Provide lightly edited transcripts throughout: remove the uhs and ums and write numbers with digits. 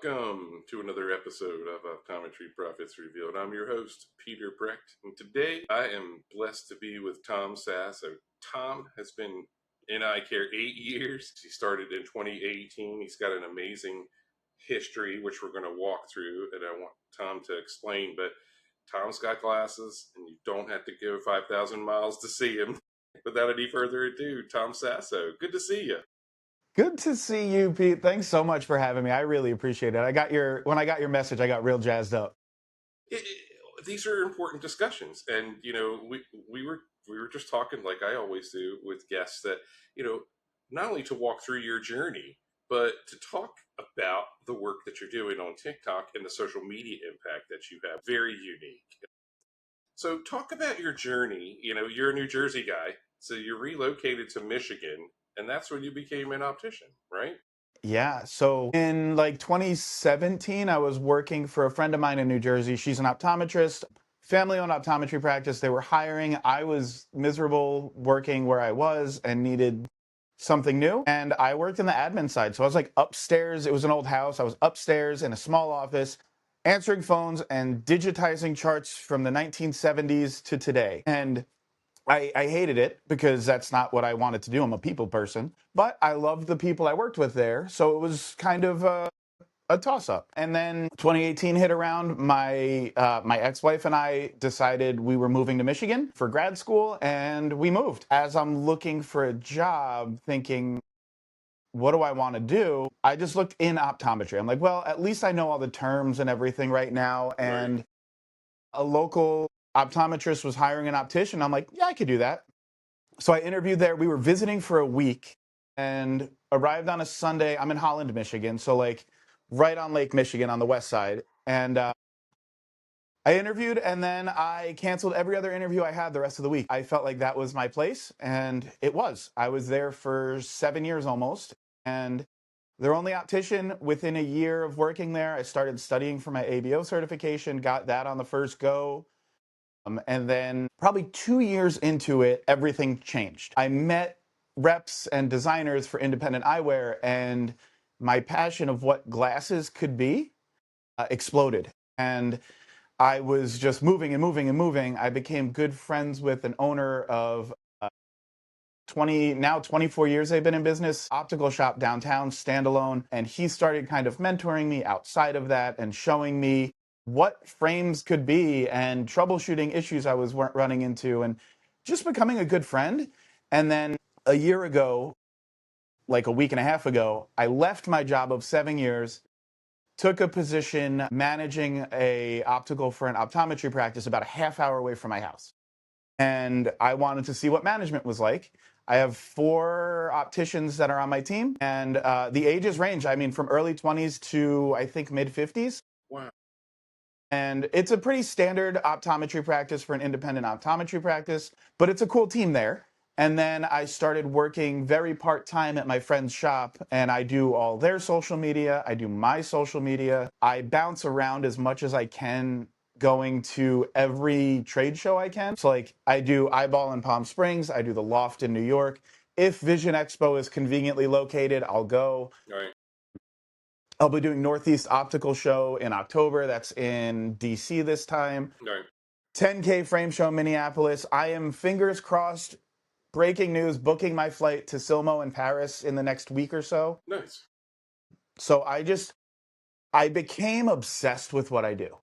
Welcome to another episode of Optometry Profits Revealed. I'm your host, Peter Brecht, and today I am blessed to be with Tom Sasso. Tom has been in eye care 8 years. He started in 2018. He's got an amazing history, which we're going to walk through, and I want Tom to explain, but Tom's got glasses, and you don't have to go 5,000 miles to see him. Without any further ado, Tom Sasso, good to see you. Good to see you, Pete. Thanks so much for having me. I really appreciate it. When I got your message, I got real jazzed up. These are important discussions, and we were just talking, like I always do with guests, that not only to walk through your journey, but to talk about the work that you're doing on TikTok and the social media impact that you have. Very unique. So talk about your journey. You're a New Jersey guy, so you relocated to Michigan, and that's when you became an optician, right? Yeah, so in like 2017, I was working for a friend of mine in New Jersey. She's an optometrist, family-owned optometry practice. They were hiring. I was miserable working where I was and needed something new. And I worked in the admin side. So I was like upstairs. It was an old house. I was upstairs in a small office, answering phones and digitizing charts from the 1970s to today. And I hated it because that's not what I wanted to do. I'm a people person, but I loved the people I worked with there. So it was kind of a toss-up. And then 2018 hit around. My ex-wife and I decided we were moving to Michigan for grad school, and we moved. As I'm looking for a job, thinking, what do I want to do? I just looked in optometry. I'm like, well, at least I know all the terms and everything right now. And Right. a local optometrist was hiring an optician. I'm like, yeah, I could do that. So I interviewed there. We were visiting for a week and arrived on a Sunday. I'm in Holland, Michigan. So like right on Lake Michigan on the west side. And I interviewed, and then I canceled every other interview I had the rest of the week. I felt like that was my place, and it was. I was there for 7 years almost, and their only optician. Within a year of working there, I started studying for my ABO certification, got that on the first go. And then probably 2 years into it, everything changed. I met reps and designers for independent eyewear, and my passion of what glasses could be exploded. And I was just moving and moving and moving. I became good friends with an owner of 24 years they've been in business, optical shop downtown, standalone. And he started kind of mentoring me outside of that and showing me what frames could be and troubleshooting issues I was running into and just becoming a good friend. And then a year ago, like a week and a half ago, I left my job of 7 years, took a position managing a optical for an optometry practice about a half hour away from my house. And I wanted to see what management was like. I have 4 opticians that are on my team, and the ages range, I mean, from early 20s to I think mid 50s. Wow. And it's a pretty standard optometry practice for an independent optometry practice, but it's a cool team there. And then I started working very part-time at my friend's shop, and I do all their social media. I do my social media. I bounce around as much as I can, going to every trade show I can. So like I do Eyeball in Palm Springs. I do the Loft in New York. If Vision Expo is conveniently located, I'll go. All right. I'll be doing Northeast Optical Show in October. That's in DC this time. All right. 10K Frame Show Minneapolis. I am, fingers crossed, breaking news, booking my flight to Silmo in Paris in the next week or so. Nice. So I became obsessed with what I do.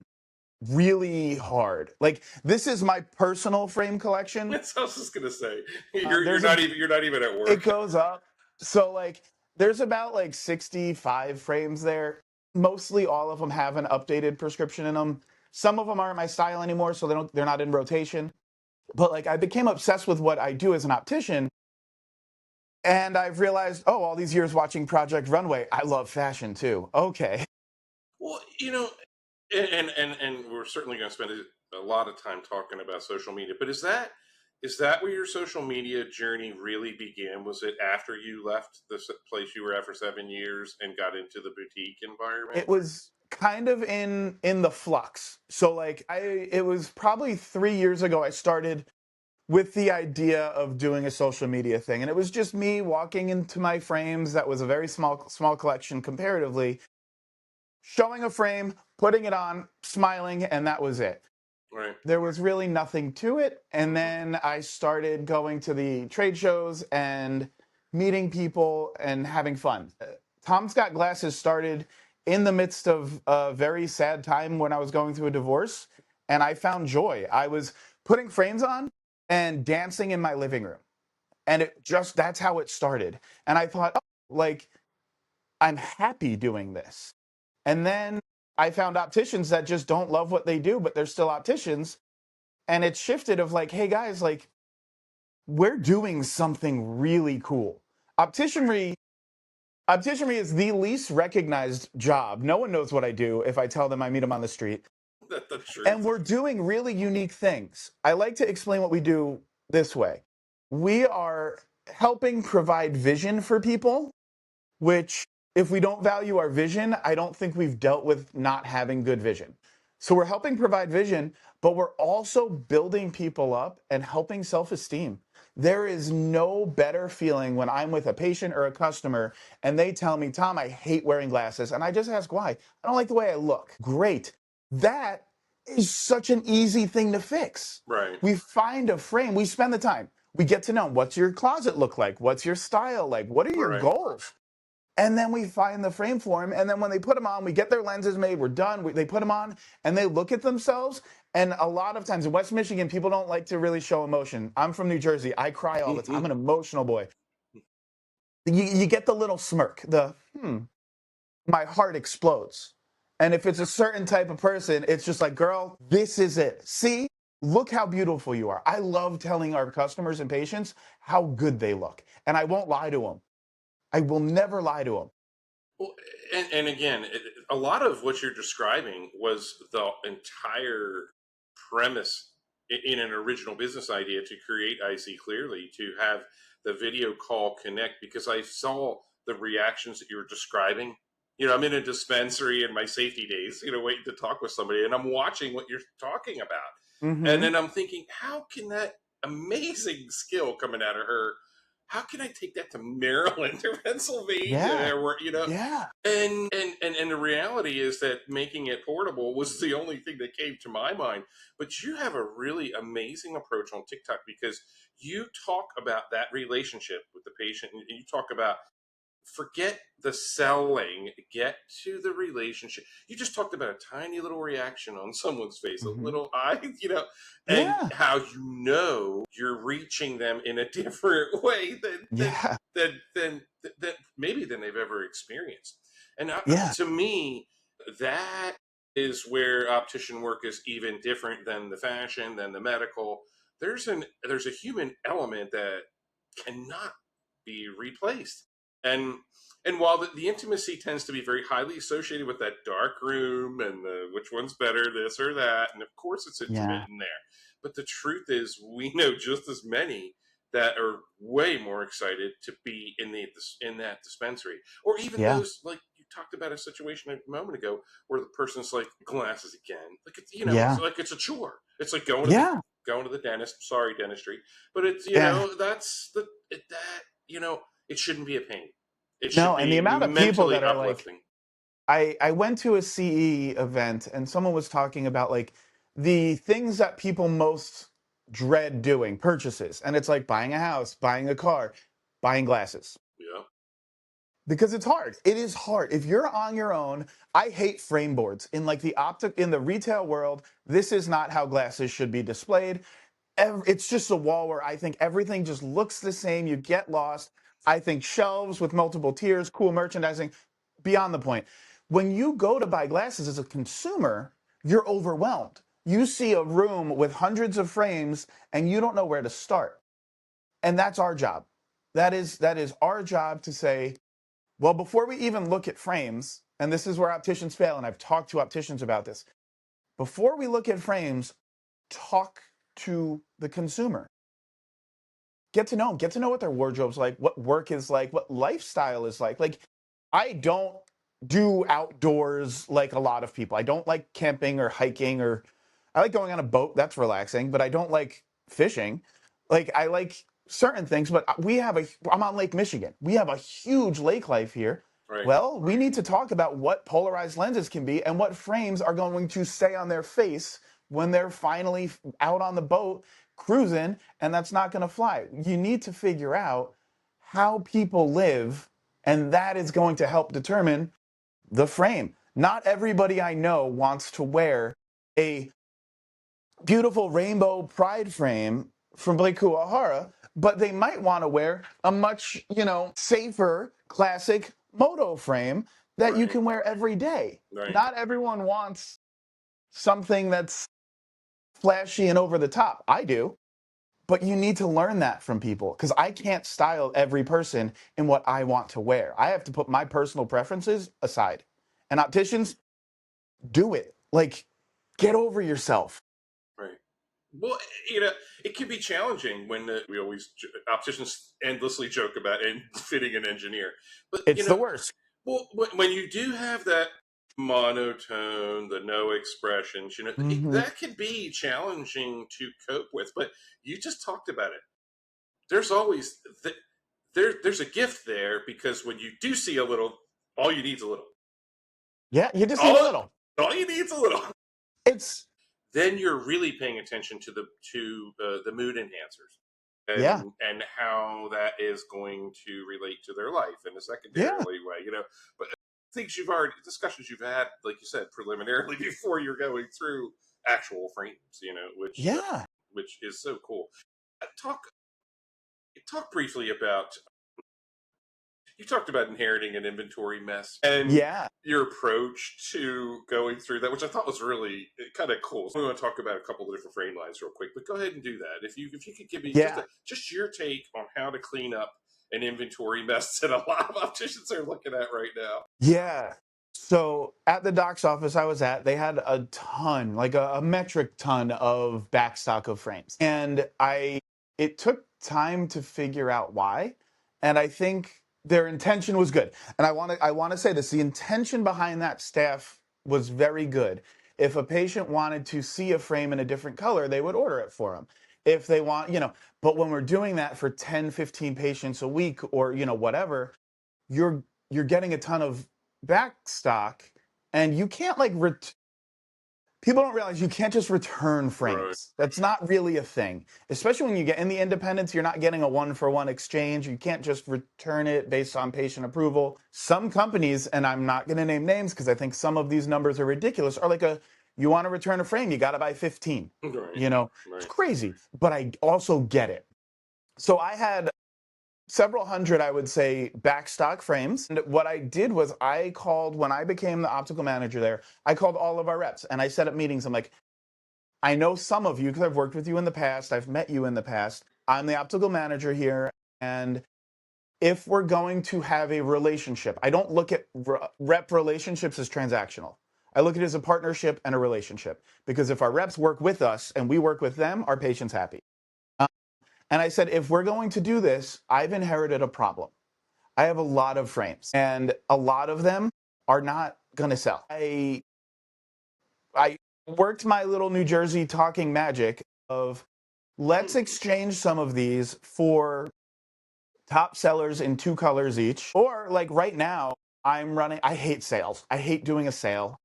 Really hard. Like, this is my personal frame collection. That's what I was just gonna say. You're not even at work. It goes up. So like there's about like 65 frames there. Mostly all of them have an updated prescription in them. Some of them aren't my style anymore, so they're not in rotation. But like I became obsessed with what I do as an optician. And I've realized, oh, all these years watching Project Runway, I love fashion too. Okay. Well, and we're certainly going to spend a lot of time talking about social media. But is that where your social media journey really began? Was it after you left the place you were at for 7 years and got into the boutique environment? It was kind of in the flux. So like it was probably 3 years ago I started with the idea of doing a social media thing. And it was just me walking into my frames. That was a very small collection comparatively. showing a frame, putting it on, smiling, and that was it. Right. There was really nothing to it. And Mhm. then I started going to the trade shows and meeting people and having fun. Tom's Got Glasses started in the midst of a very sad time when I was going through a divorce, and I found joy. I was putting frames on and dancing in my living room. And that's how it started. And I thought, oh, like, I'm happy doing this. And then I found opticians that just don't love what they do, but they're still opticians. And it shifted of like, hey guys, like, we're doing something really cool. Opticianry Opticianry is the least recognized job. No one knows what I do if I tell them I meet them on the street. That's the And truth. we're doing really unique things. I like to explain what we do this way. We are helping provide vision for people, which, if we don't value our vision, I don't think we've dealt with not having good vision. So we're helping provide vision, but we're also building people up and helping self-esteem. There is no better feeling when I'm with a patient or a customer and they tell me, Tom, I hate wearing glasses. And I just ask why. I don't like the way I look. Great. That is such an easy thing to fix. Right. We find a frame, we spend the time. We get to know what's your closet look like? What's your style like? What are your Right. goals? And then we find the frame for them. And then when they put them on, we get their lenses made. We're done. They put them on and they look at themselves. And a lot of times in West Michigan, people don't like to really show emotion. I'm from New Jersey. I cry all the time. I'm an emotional boy. You get the little smirk, my heart explodes. And if it's a certain type of person, it's just like, girl, this is it. See, look how beautiful you are. I love telling our customers and patients how good they look. And I won't lie to them. I will never lie to them. Well, and again, a lot of what you're describing was the entire premise in an original business idea to create IC Clearly, to have the video call connect, because I saw the reactions that you were describing. I'm in a dispensary in my safety days, waiting to talk with somebody, and I'm watching what you're talking about. And Mm-hmm. then I'm thinking, how can that amazing skill coming out of her, how can I take that to Maryland or Pennsylvania, Yeah. or Yeah. and the reality is that making it portable was the only thing that came to my mind. But you have a really amazing approach on TikTok, because you talk about that relationship with the patient, and you talk about, forget the selling, get to the relationship. You just talked about a tiny little reaction on someone's face, a Mm-hmm. little eye, and Yeah. how you're reaching them in a different way Yeah. than maybe than they've ever experienced. And Yeah. to me, that is where optician work is even different than the fashion, than the medical. There's a human element that cannot be replaced. And and while the intimacy tends to be very highly associated with that dark room and the which one's better, this or that, and of course it's intimate Yeah. in there, but the truth is we know just as many that are way more excited to be in that dispensary, or even Yeah. those, like you talked about a situation a moment ago where the person's like, glasses again, like it's it's Yeah. like it's a chore. It's like Yeah. going to the dentist. Sorry, dentistry, but it's Yeah. that's that it shouldn't be a pain. It should No, and the be amount of people mentally that are like, uplifting. I went to a CE event and someone was talking about like the things that people most dread doing, purchases. And it's like buying a house, buying a car, buying glasses. Yeah. Because it's hard. It is hard. If you're on your own, I hate frame boards. In like in the retail world, this is not how glasses should be displayed. It's just a wall where I think everything just looks the same. You get lost. I think shelves with multiple tiers, cool merchandising, beyond the point. When you go to buy glasses as a consumer, you're overwhelmed. You see a room with hundreds of frames and you don't know where to start. And that's our job. That is our job to say, well, before we even look at frames, and this is where opticians fail, and I've talked to opticians about this, before we look at frames, talk to the consumer. Get to know them, get to know what their wardrobe's like, what work is like, what lifestyle is like. Like, I don't do outdoors like a lot of people. I don't like camping or hiking, or I like going on a boat. That's relaxing, but I don't like fishing. Like, I like certain things, but I'm on Lake Michigan. We have a huge lake life here. Right. Well, we need to talk about what polarized lenses can be and what frames are going to stay on their face when they're finally out on the boat cruising, and that's not going to fly. You need to figure out how people live, and that is going to help determine the frame. Not everybody I know wants to wear a beautiful rainbow pride frame from Blake Kuwahara, but they might want to wear a much, safer classic moto frame that you Right. can wear every day. Right. Not everyone wants something that's flashy and over the top. I do, but you need to learn that from people because I can't style every person in what I want to wear. I have to put my personal preferences aside. And opticians, do it. Like, get over yourself. Right. Well, it can be challenging when we always opticians endlessly joke about and fitting an engineer, but It's the worst. well, when you do have that monotone, the no expressions, Mm-hmm. that can be challenging to cope with. But you just talked about it. There's always there's a gift there because when you do see a little, all you need is a little. Yeah, you just need a All little. all you need is a little. It's Then you're really paying attention to the mood enhancers yeah, and how that is going to relate to their life in a yeah, secondarily way, But things discussions you've had, like you said, preliminarily before you're going through actual frames, yeah, which is so cool. Talk briefly about you talked about inheriting an inventory mess and yeah, your approach to going through that, which I thought was really kind of cool. So we want to talk about a couple of different frame lines real quick, but go ahead and do that. If you could give me yeah, just your take on how to clean up an inventory mess that a lot of opticians are looking at right now. yeah. So at the doc's office I was at, they had a ton, like a metric ton of backstock of frames. And it took time to figure out why. And I think their intention was good. And I want to say this, the intention behind that staff was very good. If a patient wanted to see a frame in a different color, they would order it for them. If they want, but when we're doing that for 10, 15 patients a week or, whatever, you're getting a ton of back stock, and you can't people don't realize you can't just return Right. frames. That's not really a thing. Especially when you get in the independents, you're not getting a one-for-one exchange. You can't just return it based on patient approval. Some companies, and I'm not going to name names because I think some of these numbers are ridiculous, are like you want to return a frame, you got to buy 15. Right. It's Right. crazy, but I also get it. So I had several hundred, I would say, backstock frames. And what I did was I called, when I became the optical manager there, I called all of our reps and I set up meetings. I'm like, I know some of you because I've worked with you in the past. I've met you in the past. I'm the optical manager here. And if we're going to have a relationship, I don't look at rep relationships as transactional. I look at it as a partnership and a relationship. Because if our reps work with us and we work with them, our patient's happy. And I said, if we're going to do this, I've inherited a problem. I have a lot of frames, and a lot of them are not going to sell. I worked my little New Jersey talking magic of let's exchange some of these for top sellers in 2 colors each. Or like right now, I hate sales. I hate doing a sale.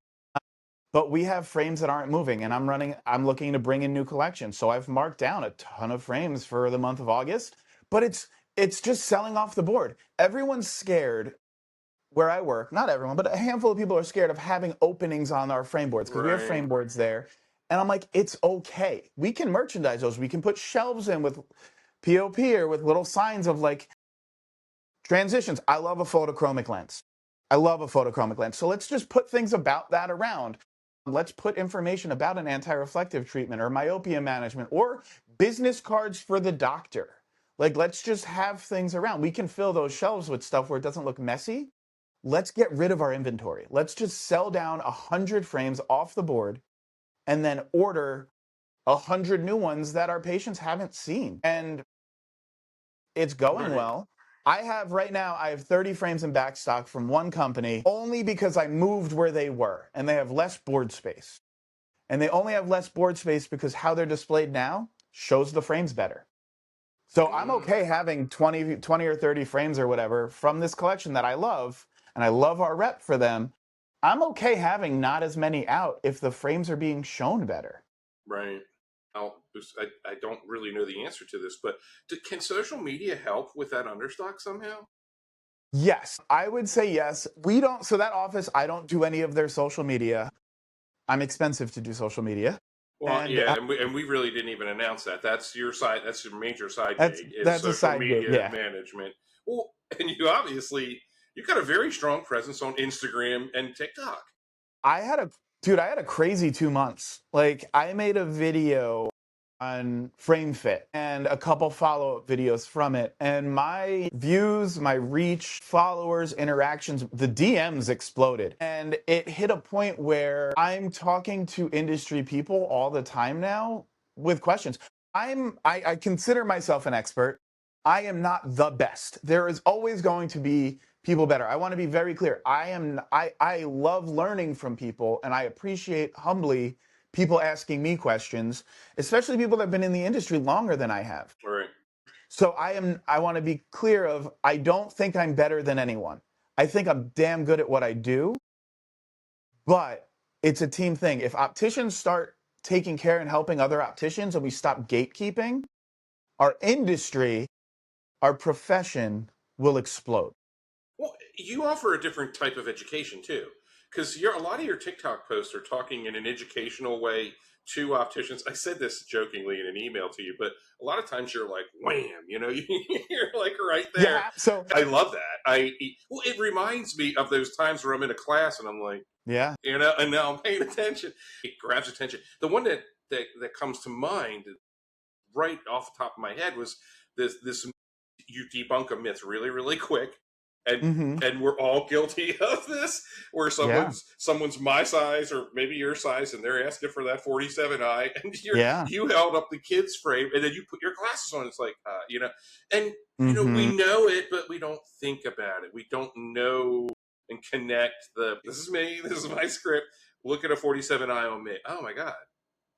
But we have frames that aren't moving, and I'm looking to bring in new collections. So I've marked down a ton of frames for the month of August, but it's just selling off the board. Everyone's scared where I work, not everyone, but a handful of people are scared of having openings on our frame boards because we have Right. frame boards there. And I'm like, it's okay. We can merchandise those. We can put shelves in with POP or with little signs of like transitions. I love a photochromic lens. I love a photochromic lens. So let's just put things about that around. Let's put information about an anti-reflective treatment or myopia management or business cards for the doctor. Like, let's just have things around. We can fill those shelves with stuff where it doesn't look messy. Let's get rid of our inventory. Let's just sell down 100 frames off the board and then order 100 new ones that our patients haven't seen. And it's going Right. well. I have 30 frames in backstock from one company only because I moved where they were and they have less board space. And they only have less board space because how they're displayed now shows the frames better. So I'm Mm. okay having 20 or 30 frames or whatever from this collection that I love, and I love our rep for them, I'm okay having not as many out if the frames are being shown better. Right. I don't really know the answer to this, but can social media help with that understock somehow? Yes, I would say yes. We don't, so that office, I don't do any of their social media. I'm expensive to do social media. Well, And yeah, and we really didn't even announce that. That's your side. That's your major side that's gig is that's a social side gig, media yeah. management. Well, and you got a very strong presence on Instagram and TikTok. I had a Dude, I had a crazy 2 months. Like I made a video on frame fit and a couple follow-up videos from it. And my views, my reach, followers, interactions, the DMs exploded. And it hit a point where I'm talking to industry people all the time now with questions. I consider myself an expert. I am not the best. There is always going to be people better. I want to be very clear. I love learning from people, and I appreciate humbly people asking me questions, especially people that have been in the industry longer than I have. All right. So I want to be clear of I don't think I'm better than anyone. I think I'm damn good at what I do, but it's a team thing. If opticians start taking care and helping other opticians and we stop gatekeeping, our industry, our profession will explode. Well, you offer a different type of education too, because a lot of your TikTok posts are talking in an educational way to opticians. I said this jokingly in an email to you, but a lot of times you're like, wham, you're like right there. Yeah, so I love that. It reminds me of those times where I'm in a class and I'm like, yeah. and now I'm paying attention. It grabs attention. The one that comes to mind right off the top of my head was this you debunk a myth really really quick, and Mm-hmm. we're all guilty of this, where Yeah. someone's my size or maybe your size and they're asking for that 47i, and Yeah. you held up the kids frame and then you put your glasses on. It's like and we Mm-hmm. know it, but we don't think about it. We don't know and connect this is me, this is my script. Look at a 47i on me. Oh my god.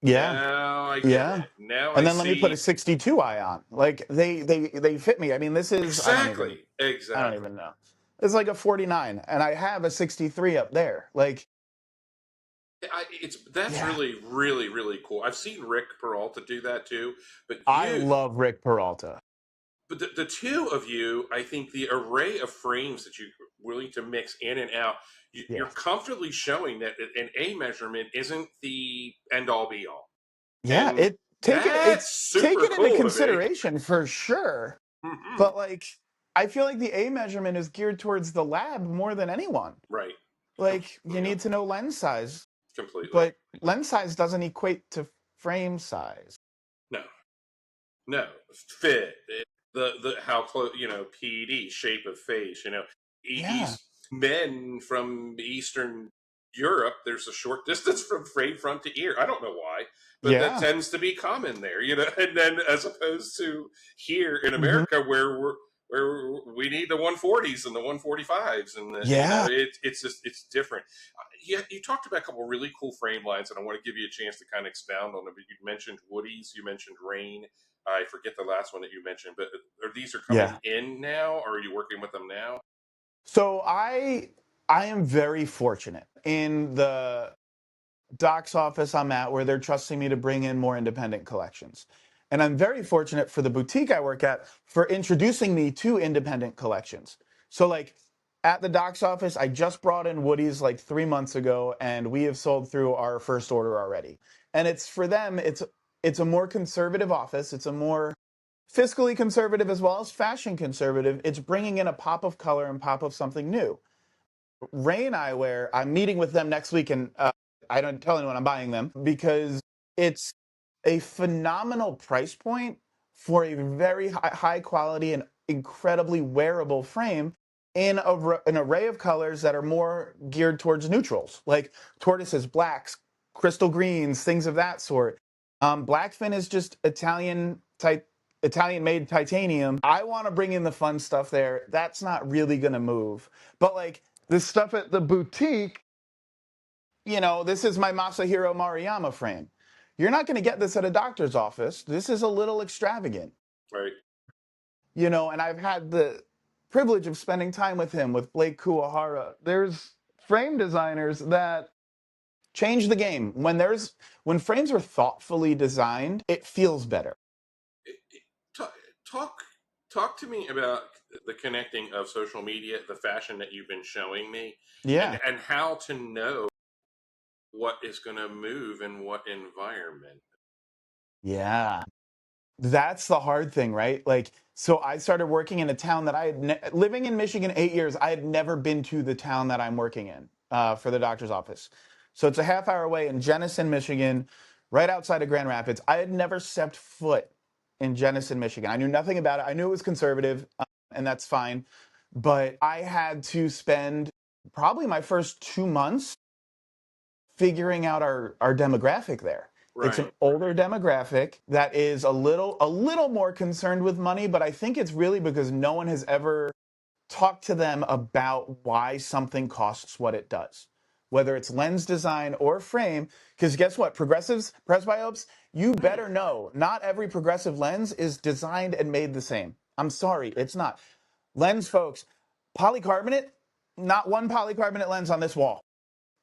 Yeah. Now I get Yeah. it. Now And I then let me put a see 62 eye on. Like they fit me. I mean, this is exactly, I don't exactly. even know. It's like a 49 and I have a 63 up there. Like, That's yeah. really, really, really cool. I've seen Rick Peralta do that too, but I love Rick Peralta. the two of you, I think the array of frames that you're willing to mix in and out, you're Yeah. comfortably showing that an A measurement isn't the end all be all, Yeah, and it's that's super taken into cool to me. consideration for sure. Hmm. But like I feel like the A measurement is geared towards the lab more than anyone. Right, Like you completely, need to know lens size, completely. but lens size doesn't equate to frame size. No, no, fit the how close, PD, shape of face, Yeah. East men from Eastern Europe, there's a short distance from frame front to ear. I don't know why, but that Yeah. tends to be common there, and then as opposed to here in Hmm. America where we need the 140s and the 145s, and Yeah. it's just it's different. Yeah, you talked about a couple of really cool frame lines, and I want to give you a chance to kind of expound on them. You mentioned Woody's, you mentioned Rain. I forget the last one that you mentioned, but these are coming Yeah. in now, or are you working with them now? So I am very fortunate in the doc's office I'm at where they're trusting me to bring in more independent collections. And I'm very fortunate for the boutique I work at for introducing me to independent collections. So like at the doc's office, I just brought in Woody's like 3 months ago and we have sold through our first order already. And it's for them, it's a more conservative office. It's a more fiscally conservative as well as fashion conservative. It's bringing in a pop of color and pop of something new. Rain Eyewear, I'm meeting with them next week, and I don't tell anyone I'm buying them because it's a phenomenal price point for a very high quality and incredibly wearable frame in an array of colors that are more geared towards neutrals, like tortoises, blacks, crystal greens, things of that sort. Blackfin is just Italian made titanium. I want to bring in the fun stuff there. That's not really going to move. But like this stuff at the boutique, this is my Masahiro Maruyama frame. You're not going to get this at a doctor's office. This is a little extravagant. Right. And I've had the privilege of spending time with him, with Blake Kuwahara. There's frame designers that change the game. When frames are thoughtfully designed, it feels better. Talk talk to me about the connecting of social media, the fashion that you've been showing me, Yeah. and how to know what is going to move in what environment. Yeah. That's the hard thing, right? Like, so I started working in a town that living in Michigan 8 years, I had never been to the town that I'm working in for the doctor's office. So it's a half hour away in Jenison, Michigan, right outside of Grand Rapids. I had never stepped foot in Jenison, Michigan. I knew nothing about it. I knew it was conservative, and that's fine. But I had to spend probably my first 2 months figuring out our demographic there. Right. It's an older demographic that is a little more concerned with money, but I think it's really because no one has ever talked to them about why something costs what it does. Whether it's lens design or frame, because guess what? Progressives, presbyopes, you better know not every progressive lens is designed and made the same. I'm sorry, it's not. Lens folks, polycarbonate, not one polycarbonate lens on this wall.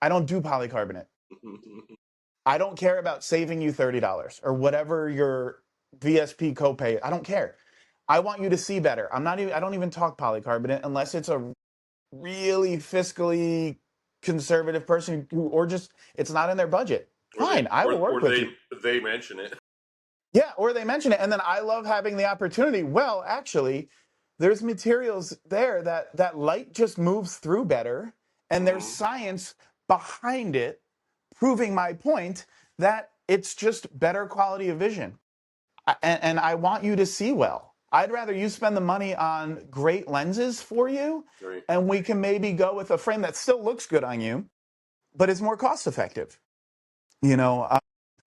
I don't do polycarbonate. I don't care about saving you $30 or whatever your VSP copay. I don't care. I want you to see better. I don't even talk polycarbonate unless it's a really fiscally conservative person or just it's not in their budget. Fine, I will work with you. They mention it. Yeah, or they mention it, and then I love having the opportunity. Well, actually, there's materials there that light just moves through better, and there's science behind it proving my point that it's just better quality of vision. And I want you to see well. I'd rather you spend the money on great lenses for you, Right. and we can maybe go with a frame that still looks good on you, but is more cost effective. You know,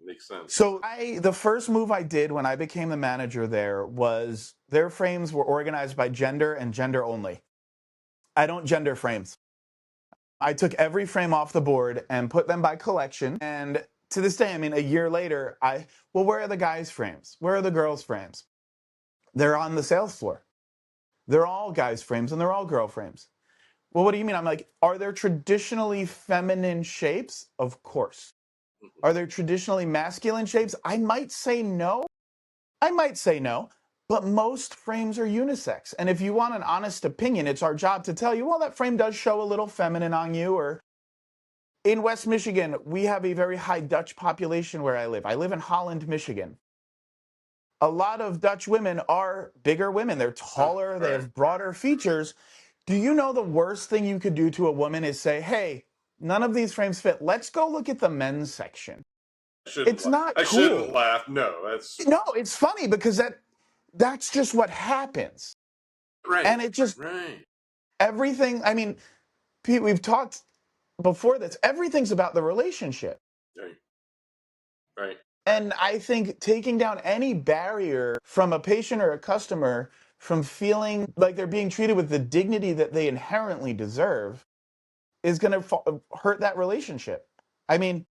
Makes sense. so the first move I did when I became the manager there was their frames were organized by gender and gender only. I don't gender frames. I took every frame off the board and put them by collection. And to this day, I mean, a year later, where are the guys' frames? Where are the girls' frames? They're on the sales floor. They're all guys' frames and they're all girl frames. Well, what do you mean? I'm like, are there traditionally feminine shapes? Of course. Are there traditionally masculine shapes? I might say no. But most frames are unisex. And if you want an honest opinion, it's our job to tell you, well, that frame does show a little feminine on you. Or in West Michigan, we have a very high Dutch population where I live. I live in Holland, Michigan. A lot of Dutch women are bigger women. They're taller, they have broader features. Do you know the worst thing you could do to a woman is say, hey, none of these frames fit. Let's go look at the men's section. It's not cool. I shouldn't laugh. No, it's funny because that's just what happens. Right. And it just everything, I mean, Pete, we've talked before this. Everything's about the relationship. Right. And I think taking down any barrier from a patient or a customer from feeling like they're being treated with the dignity that they inherently deserve is going to hurt that relationship. I mean,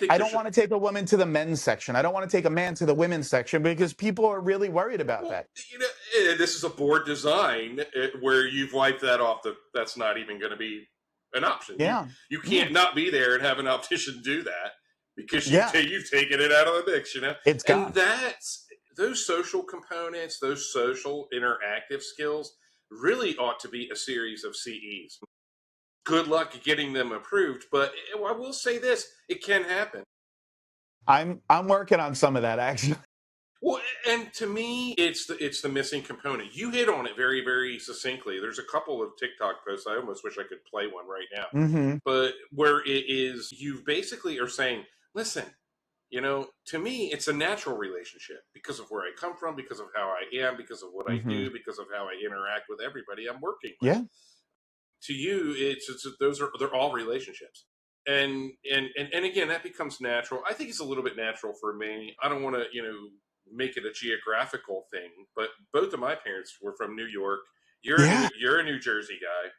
I don't want to take a woman to the men's section. I don't want to take a man to the women's section because people are really worried about that. You know, this is a board design where you've wiped that off. That's not even going to be an option. Yeah. You can't not be there and have an optician do that because you've taken it out of the mix, you know? It's gone. And that's those social components, those social interactive skills really ought to be a series of CEs. Good luck getting them approved, but I will say this, it can happen. I'm working on some of that, actually. Well, and to me, it's the missing component. You hit on it very, very succinctly. There's a couple of TikTok posts. I almost wish I could play one right now. But where it is, you basically are saying, listen, you know, to me, it's a natural relationship because of where I come from, because of how I am, because of what I do, because of how I interact with everybody I'm working with. Yeah. To you, they're all relationships. And again, that becomes natural. I think it's a little bit natural for me. I don't want to, make it a geographical thing, but both of my parents were from New York. You're a New Jersey guy.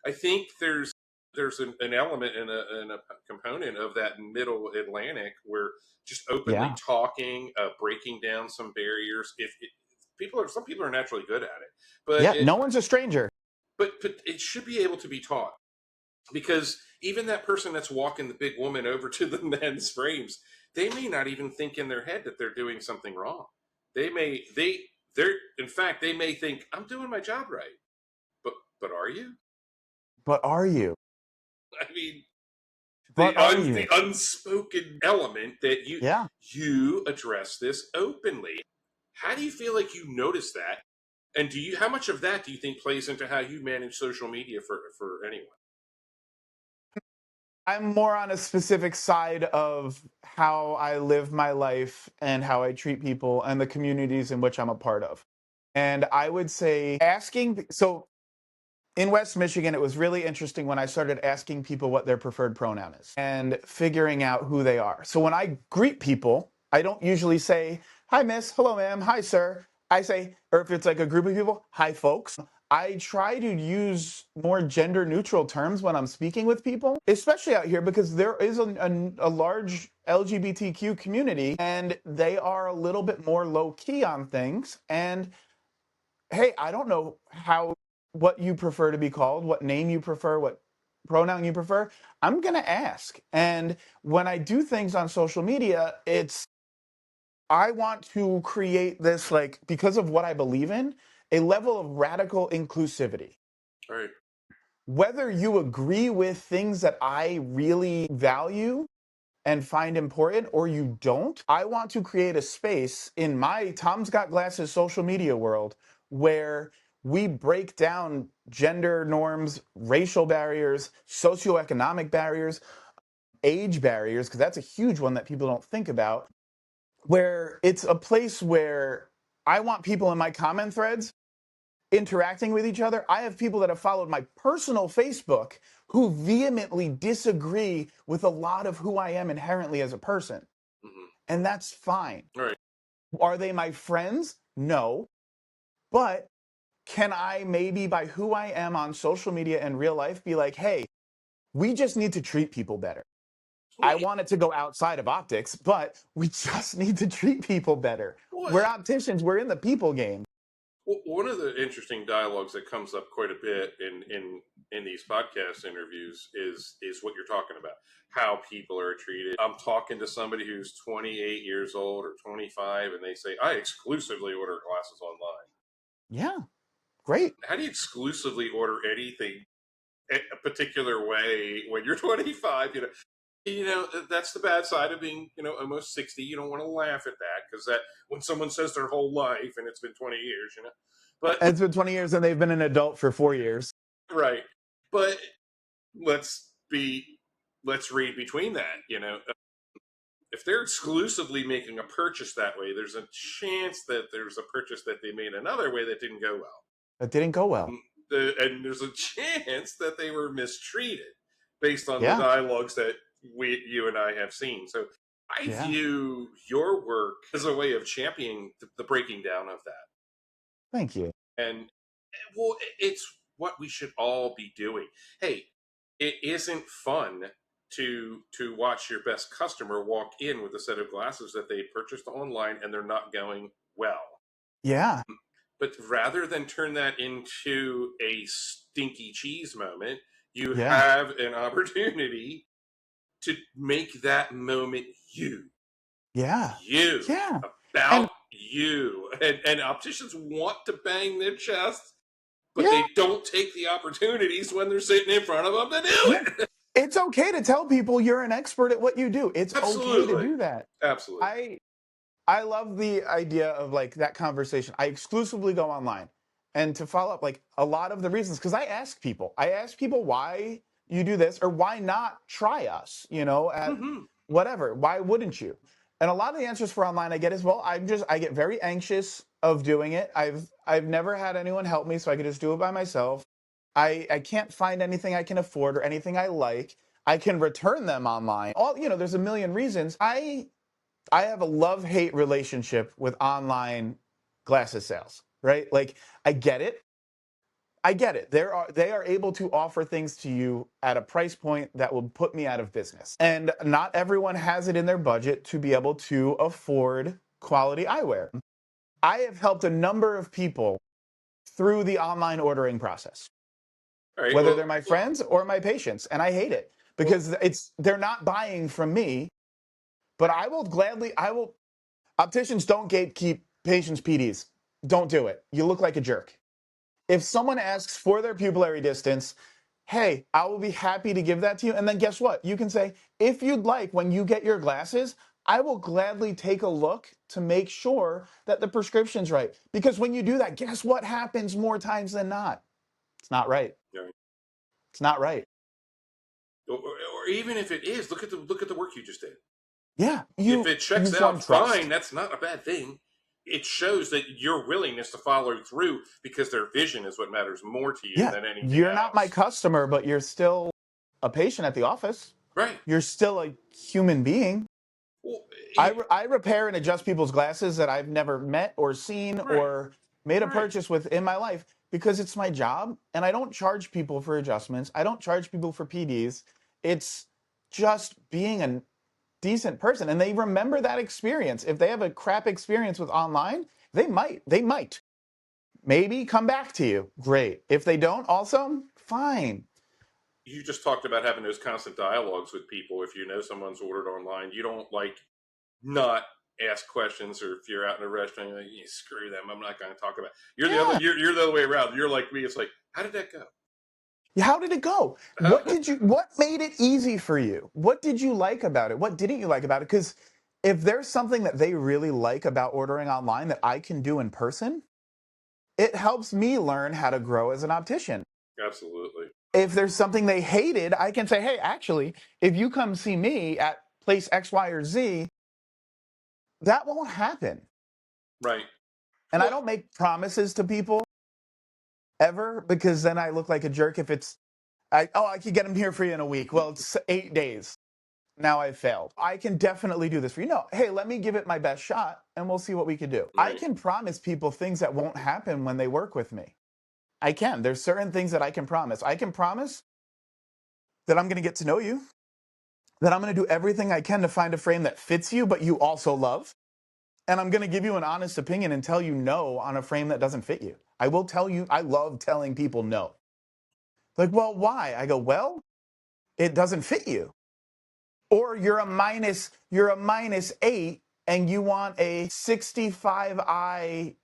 I think there's an element and a component of that middle Atlantic where just openly talking, breaking down some barriers. Some people are naturally good at it, but no one's a stranger. but it should be able to be taught, because even that person that's walking the big woman over to the men's frames, they may not even think in their head that they're doing something wrong. They're in fact, they may think I'm doing my job right, but are you? But are you? I mean, But are the you? unspoken element that Yeah. you address this openly. How do you feel like you notice that? And how much of that do you think plays into how you manage social media for anyone? I'm more on a specific side of how I live my life and how I treat people and the communities in which I'm a part of. And I would say so in West Michigan, it was really interesting when I started asking people what their preferred pronoun is and figuring out who they are. So when I greet people, I don't usually say, hi, miss, hello, ma'am, hi, sir. I say, or if it's like a group of people, hi, folks. I try to use more gender neutral terms when I'm speaking with people, especially out here because there is a large LGBTQ community and they are a little bit more low key on things. And hey, I don't know what you prefer to be called, what name you prefer, what pronoun you prefer. I'm going to ask. And when I do things on social media, I want to create this, like, because of what I believe in, a level of radical inclusivity. All right. Whether you agree with things that I really value and find important or you don't, I want to create a space in my Tom's Got Glasses social media world where we break down gender norms, racial barriers, socioeconomic barriers, age barriers, because that's a huge one that people don't think about, where it's a place where I want people in my comment threads interacting with each other. I have people that have followed my personal Facebook who vehemently disagree with a lot of who I am inherently as a person. Mm-hmm. And that's fine. All right. Are they my friends? No. But can I maybe, by who I am on social media and real life, be like, hey, we just need to treat people better. I Well, want it to go outside of optics, but we just need to treat people better. well, We're opticians, we're in the people game. one of the interesting dialogues that comes up quite a bit in these podcast interviews is what you're talking about, how people are treated. I'm talking to somebody who's 28 years old or 25, and they say, I exclusively order glasses online. Yeah, great. How do you exclusively order anything a particular way when you're 25? That's the bad side of being almost 60. You don't want to laugh at that, because that when someone says their whole life and it's been 20 years, but It's been 20 years and they've been an adult for 4 years. right. But let's be let's read between that. If they're exclusively making a purchase that way, there's a chance that there's a purchase that they made another way that didn't go well. That didn't go well. And there's a chance that they were mistreated based on the Yeah, dialogues that you and I have seen. So I yeah. view your work as a way of championing the breaking down of that. Thank you. And well, it's what we should all be doing. Hey, it isn't fun to watch your best customer walk in with a set of glasses that they purchased online and they're not going well. Yeah, But rather than turn that into a stinky cheese moment, you yeah, have an opportunity to make that moment you, yeah, you, yeah. about And you. And opticians want to bang their chests, but yeah, they don't take the opportunities when they're sitting in front of them to do yeah. it. It's okay to tell people you're an expert at what you do. It's okay to Absolutely. do that. Absolutely. I I love the idea of like that conversation. I exclusively go online. And to follow up, like a lot of the reasons, because I ask people why you do this or why not try us, at Mm-hmm. whatever. Why wouldn't you? And a lot of the answers for online I get is, well, I get very anxious of doing it. I've never had anyone help me, so I could just do it by myself. I can't find anything I can afford or anything I like. I can return them online. There's a million reasons. I have a love-hate relationship with online glasses sales, right? Like I get it. I get it. They are able to offer things to you at a price point that will put me out of business. And not everyone has it in their budget to be able to afford quality eyewear. I have helped a number of people through the online ordering process. All right. whether Well, they're my friends or my patients. And I hate it because they're not buying from me, but opticians don't gatekeep patients' PDs. Don't do it. You look like a jerk. If someone asks for their pupillary distance, hey, I will be happy to give that to you. And then guess what? You can say, if you'd like, when you get your glasses, I will gladly take a look to make sure that the prescription's right. Because when you do that, guess what happens more times than not? It's not right. yeah. It's not right. Or even if it is, look at the work you just did. Yeah. If it checks form out, trust. fine. That's not a bad thing. It shows that your willingness to follow through because their vision is what matters more to you Yeah. than anything You're else. not my customer, but you're still a patient at the office. Right. You're still a human being. Well, I repair and adjust people's glasses that I've never met or seen right. or made a Right. purchase with in my life because it's my job and I don't charge people for adjustments. I don't charge people for PDs. It's just being a decent person. And they remember that experience. If they have a crap experience with online, they might maybe come back to you. Great. If they don't, also, fine. You just talked about having those constant dialogues with people. If you know someone's ordered online, you don't not ask questions, or if you're out in a restaurant, you're like, screw them, I'm not going to talk about it. You're the other. You're the other way around. You're like me. It's like, how did that go? How did it go? What made it easy for you? What did you like about it? What didn't you like about it? Because if there's something that they really like about ordering online that I can do in person, it helps me learn how to grow as an optician. Absolutely. If there's something they hated, I can say, hey, actually, if you come see me at place X, Y, or Z, that won't happen. Right. And I don't make promises to people ever because then I look like a jerk if I could get them here for you in a week. Well, it's 8 days. Now I've failed. I can definitely do this for you. No, hey, let me give it my best shot and we'll see what we can do. Right. I can promise people things that won't happen when they work with me. I can. There's certain things that I can promise. I can promise that I'm going to get to know you, that I'm going to do everything I can to find a frame that fits you, but you also love. And I'm going to give you an honest opinion and tell you no on a frame that doesn't fit you. I will tell you, I love telling people no. Like, well, why? I go, well, it doesn't fit you. Or you're a minus 8 and you want a 65i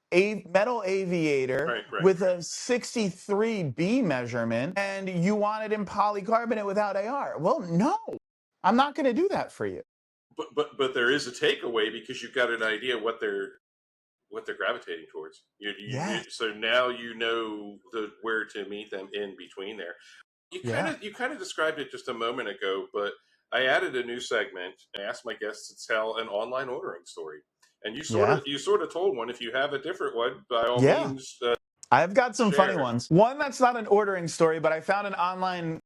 metal aviator with a 63B measurement and you want it in polycarbonate without AR. Well, no, I'm not going to do that for you. But there is a takeaway because you've got an idea what they're gravitating towards. So now you know where to meet them in between there. You kind of described it just a moment ago, but I added a new segment and asked my guests to tell an online ordering story. And you sort of told one. If you have a different one, by all means. I've got some funny it. ones. One that's not an ordering story, but I found an online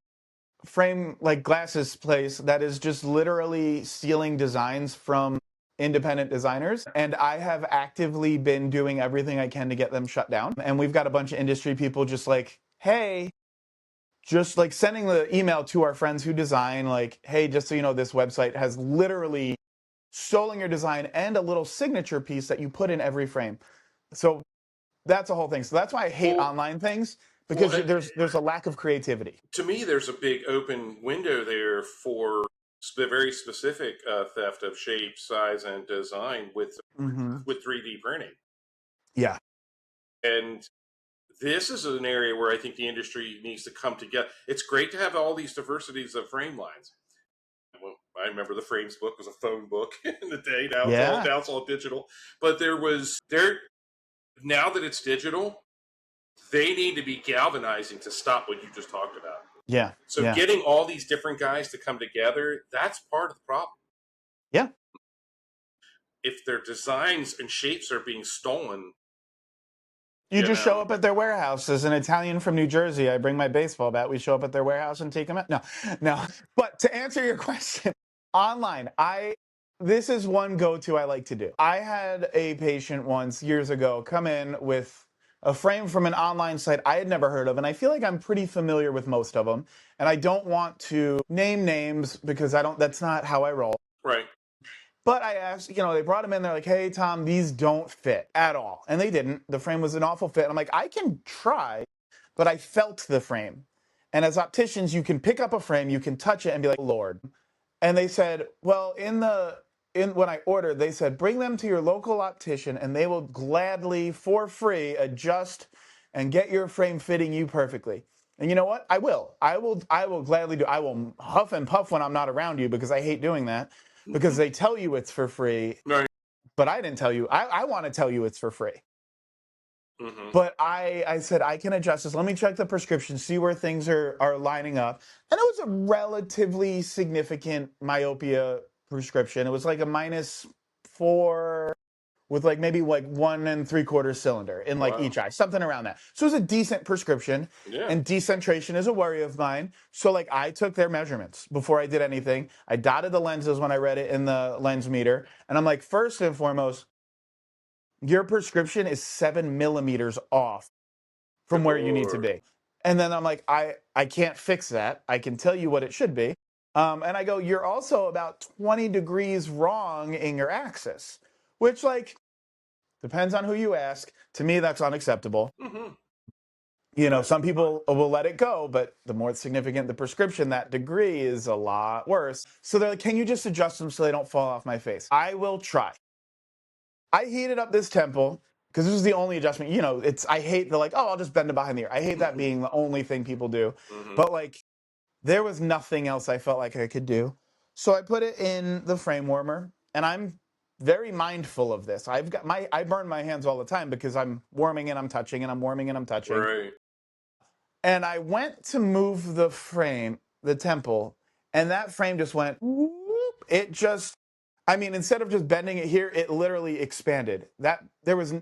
frame like glasses place that is just literally stealing designs from independent designers, and I have actively been doing everything I can to get them shut down. And we've got a bunch of industry people just like, hey, just like sending the email to our friends who design, like, hey, just so you know, this website has literally stolen your design and a little signature piece that you put in every frame. So that's a whole thing. So that's why I hate online things, because there's a lack of creativity. To me, there's a big open window there for the very specific theft of shape, size, and design with 3D printing. Yeah. And this is an area where I think the industry needs to come together. It's great to have all these diversities of frame lines. Well, I remember the frames book was a phone book in the day. Now it's all digital. But now that it's digital, they need to be galvanizing to stop what you just talked about. Yeah. So getting all these different guys to come together, that's part of the problem. Yeah. If their designs and shapes are being stolen, you just show up at their warehouse as an Italian from New Jersey. I bring my baseball bat. We show up at their warehouse and take them out. No. But to answer your question, online, this is one go-to I like to do. I had a patient once years ago come in with a frame from an online site I had never heard of, and I feel like I'm pretty familiar with most of them, and I don't want to name names because that's not how I roll. Right. But I asked, they brought him in, they're like, hey, Tom, these don't fit at all. And they didn't. The frame was an awful fit. I'm like, I can try, but I felt the frame. And as opticians, you can pick up a frame, you can touch it and be like, Lord. And they said, well, when I ordered, they said, bring them to your local optician and they will gladly, for free, adjust and get your frame fitting you perfectly. And you know what? I will gladly do. I will huff and puff when I'm not around you because I hate doing that because they tell you it's for free. Right. But I didn't tell you. I want to tell you it's for free. Mm-hmm. But I said, I can adjust this. Let me check the prescription, see where things are lining up. And it was a relatively significant myopia prescription. It was like a -4 with like maybe like 1 3/4 cylinder in like Wow. each eye, something around that. So it was a decent prescription. Yeah. And decentration is a worry of mine. So like I took their measurements before I did anything. I dotted the lenses when I read it in the lens meter. And I'm like, first and foremost, your prescription is 7 millimeters off from Good where you need to Lord. be. And then I'm like, I can't fix that. I can tell you what it should be. And I go, you're also about 20 degrees wrong in your axis, which like depends on who you ask. To me, that's unacceptable. Mm-hmm. You know, Right. some people will let it go, but the more significant the prescription, that degree is a lot worse. So they're like, can you just adjust them so they don't fall off my face? I will try. I heated up this temple because this is the only adjustment. You know, I hate the like, oh, I'll just bend it behind the ear. I hate that being the only thing people do. Mm-hmm. But like, there was nothing else I felt like I could do. So I put it in the frame warmer, and I'm very mindful of this. I burn my hands all the time because I'm warming and I'm touching and I'm warming and I'm touching. Right. And I went to move the frame, the temple, and that frame just went whoop. It just, I mean, instead of just bending it here, it literally expanded. There was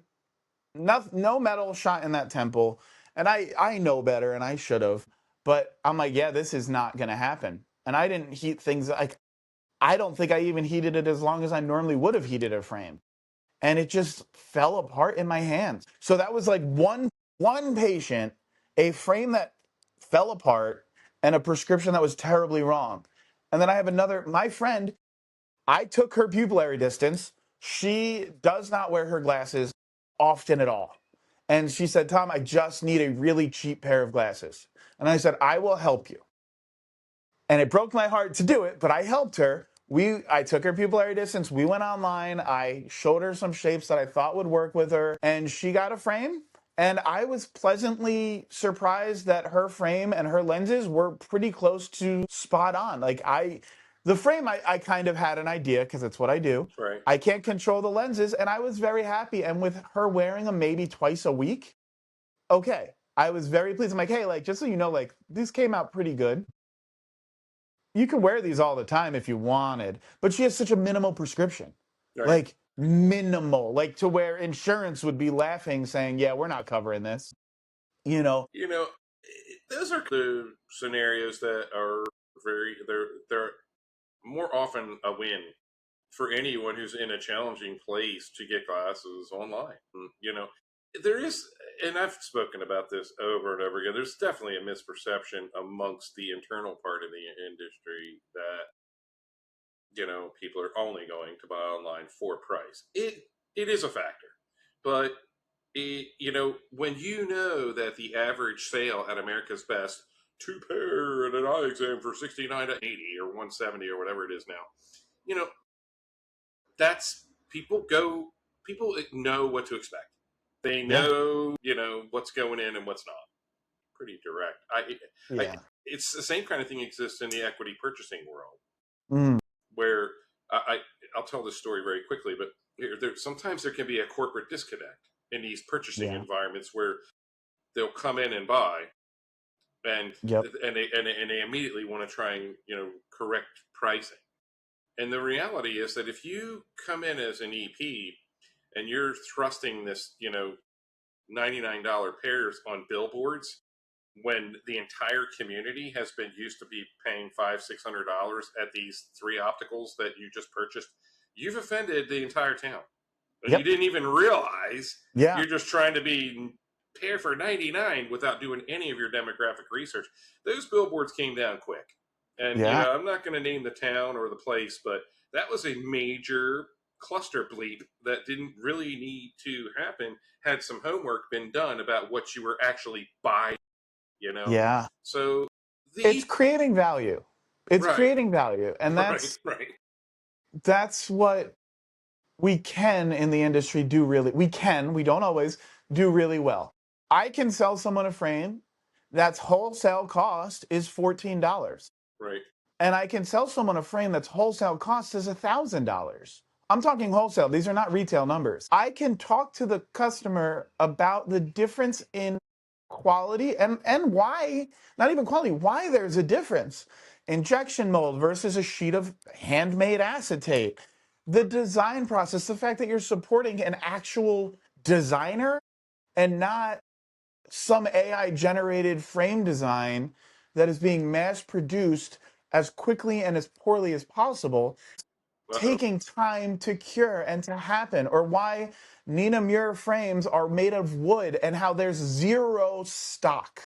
no metal shot in that temple, and I know better, and I should have. But I'm like, yeah, this is not going to happen. And I didn't heat things like I don't think I even heated it as long as I normally would have heated a frame, and it just fell apart in my hands. So that was like one patient, a frame that fell apart, and a prescription that was terribly wrong. And then I have my friend, I took her pupillary distance. She does not wear her glasses often at all. And she said, Tom, I just need a really cheap pair of glasses. And I said, I will help you. And it broke my heart to do it, but I helped her. I took her pupillary distance. We went online. I showed her some shapes that I thought would work with her, and she got a frame. And I was pleasantly surprised that her frame and her lenses were pretty close to spot on. The frame, I kind of had an idea because it's what I do. Right. I can't control the lenses, and I was very happy. And with her wearing them maybe twice a week, okay, I was very pleased. I'm like, hey, like just so you know, like these came out pretty good. You can wear these all the time if you wanted, but she has such a minimal prescription. Right. Like minimal, like to where insurance would be laughing saying, yeah, we're not covering this. You know, Those are the scenarios that are they're more often a win for anyone who's in a challenging place to get classes online. There is, and I've spoken about this over and over again, there's definitely a misperception amongst the internal part of the industry that, people are only going to buy online for price. It is a factor. But, when you know that the average sale at America's Best, 2 pair and an eye exam for $69.80 or $170 or whatever it is now, you know, that's people know what to expect. They know, what's going in and what's not. Pretty direct. yeah. It's the same kind of thing exists in the equity purchasing world, Mm, where I'll tell this story very quickly, but sometimes there can be a corporate disconnect in these purchasing yeah. environments where they'll come in and buy, and Yep. they immediately want to try and correct pricing. And the reality is that if you come in as an EP and you're thrusting this, $99 pairs on billboards when the entire community has been used to be paying $500-$600 at these three opticals that you just purchased, you've offended the entire town. And you Yep. didn't even realize Yeah. you're just trying to be pair for 99 without doing any of your demographic research. Those billboards came down quick. And, Yeah. I'm not going to name the town or the place, but that was a major cluster bleep that didn't really need to happen had some homework been done about what you were actually buying, Yeah. So It's The creating value. It's right, creating value. And right, that's right, that's what we can in the industry do really. We don't always do really well. I can sell someone a frame that's wholesale cost is $14. right. And I can sell someone a frame that's wholesale cost is $1,000. I'm talking wholesale. These are not retail numbers. I can talk to the customer about the difference in quality and why, not even quality, why there's a difference. Injection mold versus a sheet of handmade acetate. The design process, the fact that you're supporting an actual designer and not some AI generated frame design that is being mass produced as quickly and as poorly as possible, Uh-oh. taking time to cure and to happen, or why Nina Muir frames are made of wood and how there's zero stock.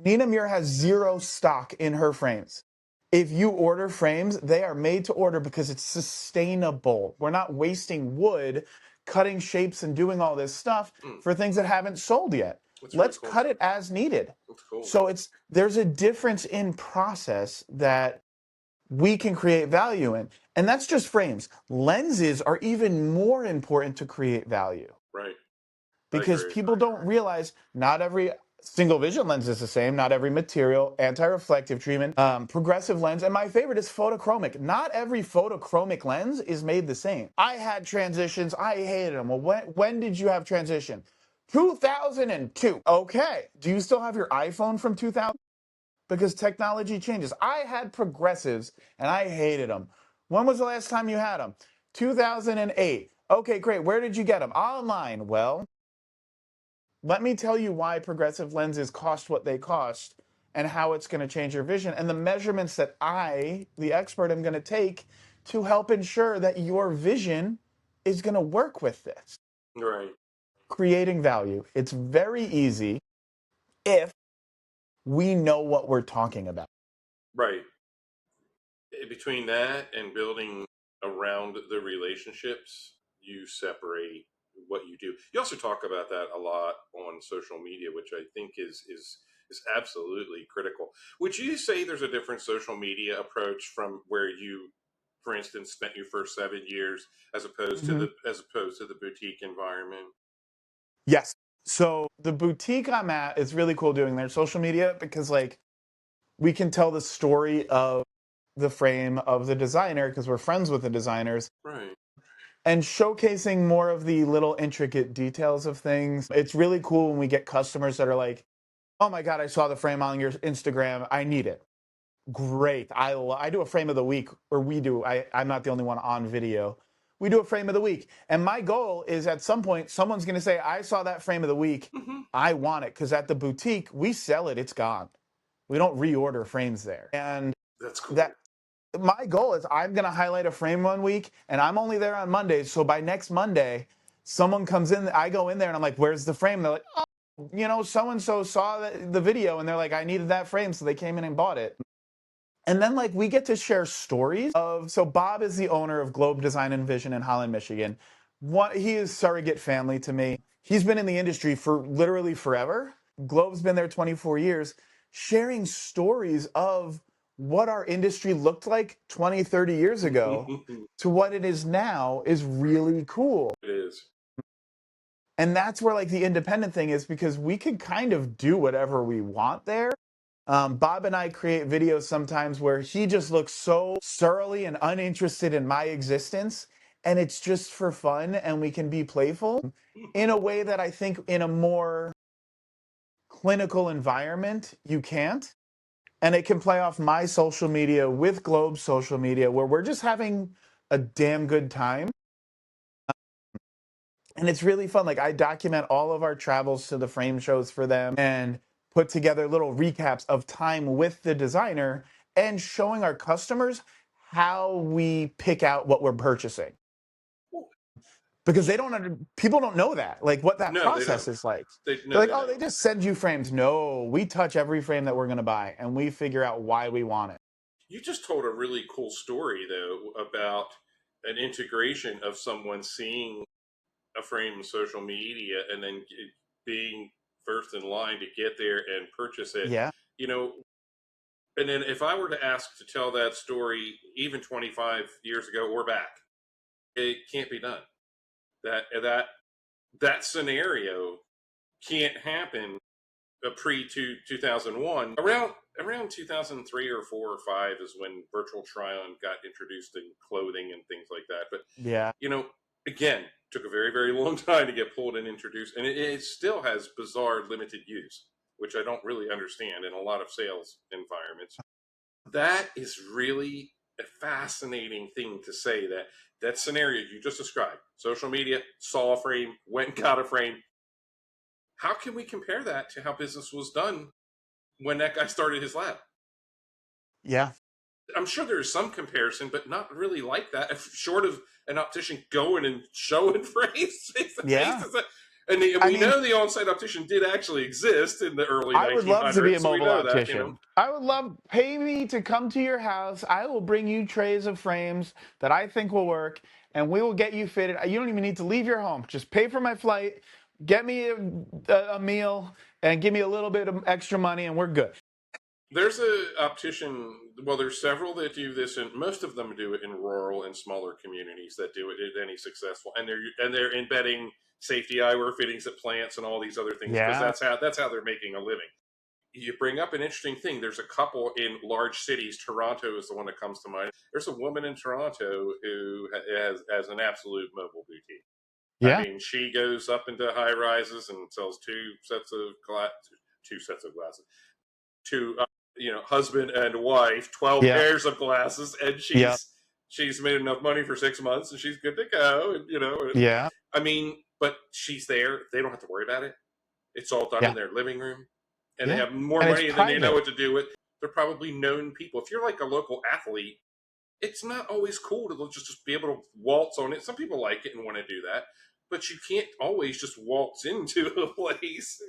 Nina Muir has zero stock in her frames. If you order frames, they are made to order because it's sustainable. We're not wasting wood, cutting shapes and doing all this stuff Mm, for things that haven't sold yet. that's really Let's cool. cut it as needed. That's cool. So there's a difference in process that we can create value in. And that's just frames. Lenses are even more important to create value Right. I because agree. people don't realize not every single vision lens is the same, not every material, anti-reflective treatment, progressive lens, and my favorite is photochromic. Not every photochromic lens is made the same. I had transitions, I hated them. Well, when did you have transition? 2002. Okay, do you still have your iPhone from 2000? Because technology changes. I had progressives and I hated them. When was the last time you had them? 2008. Okay, great. Where did you get them? Online. Well, let me tell you why progressive lenses cost what they cost and how it's going to change your vision and the measurements that I, the expert, am going to take to help ensure that your vision is going to work with this. Right. Creating value. It's very easy if we know what we're talking about. Right. Between that and building around the relationships, you separate what you do. You also talk about that a lot on social media, which I think is absolutely critical. Would you say there's a different social media approach from where you, for instance, spent your first 7 years Mhm. as opposed to the boutique environment? Yes. So the boutique I'm at is really cool doing their social media because like we can tell the story of the frame of the designer because we're friends with the designers Right. and showcasing more of the little intricate details of things. It's really cool when we get customers that are like, "Oh my god, I saw the frame on your Instagram. I need it." Great. I do a frame of the week, or we do. I'm not the only one on video. We do a frame of the week. And my goal is at some point, someone's going to say, I saw that frame of the week. Hmm. I want it. Because at the boutique, we sell it, it's gone. We don't reorder frames there. And That's cool. that my goal is I'm going to highlight a frame one week, and I'm only there on Mondays. So by next Monday, someone comes in, I go in there and I'm like, where's the frame? They're like, oh, so and so saw the video and they're like, I needed that frame. So they came in and bought it. And then like we get to share stories of so Bob is the owner of Globe Design and Vision in Holland, Michigan. He is surrogate family to me. He's been in the industry for literally forever. Globe's been there 24 years, sharing stories of what our industry looked like 20, 30 years ago It to what it is now is really cool. is. And that's where like the independent thing is because we could kind of do whatever we want there. Bob and I create videos sometimes where he just looks so surly and uninterested in my existence, and it's just for fun, and we can be playful in a way that I think in a more clinical environment you can't. And it can play off my social media with Globe's social media where we're just having a damn good time. And it's really fun. Like I document all of our travels to the frame shows for them and put together little recaps of time with the designer and showing our customers how we pick out what we're purchasing. Because people don't know that, like what that No, they process don't. is like. No, They're like, they oh, they don't. just send you frames. No, we touch every frame that we're going to buy and we figure out why we want it. You just told a really cool story though about an integration of someone seeing a frame on social media and then being first in line to get there and purchase it. Yeah. You know, And then if I were to ask to tell that story even 25 years ago or back, it can't be done. That scenario can't happen pre 2001. Around 2003 or 4 or 5 is when virtual try-on got introduced in clothing and things like that. But Yeah. again, took a very, very long time to get pulled and introduced, and it still has bizarre limited use, which I don't really understand in a lot of sales environments. That is really a fascinating thing to say, that scenario you just described, social media, saw a frame, went and got a frame. How can we compare that to how business was done when that guy started his lab? Yeah. I'm sure there's some comparison, but not really like that. Short of an optician going and showing frames face to Yeah. face. And we know the on-site optician did actually exist in the early 1900s. I would love to be a so we mobile know that, optician. I would love, pay me to come to your house. I will bring you trays of frames that I think will work, and we will get you fitted. You don't even need to leave your home. Just pay for my flight, get me a meal, and give me a little bit of extra money, and we're good. There's a optician, well, there's several that do this, and most of them do it in rural and smaller communities that do it at any successful, and they're embedding safety eyewear fittings at plants and all these other things, because that's how they're making a living. You bring up an interesting thing. There's a couple in large cities. Toronto is the one that comes to mind. There's a woman in Toronto who has an absolute mobile boutique. Yeah. I mean, she goes up into high rises and sells two sets of glasses to husband and wife, 12 pairs of glasses, and she's made enough money for 6 months and she's good to go. And, I mean, but she's there. They don't have to worry about it. It's all done in their living room, and they have more money than they know what to do with. They're probably known people. If you're like a local athlete, it's not always cool to just be able to waltz on it. Some people like it and want to do that, but you can't always just waltz into a place,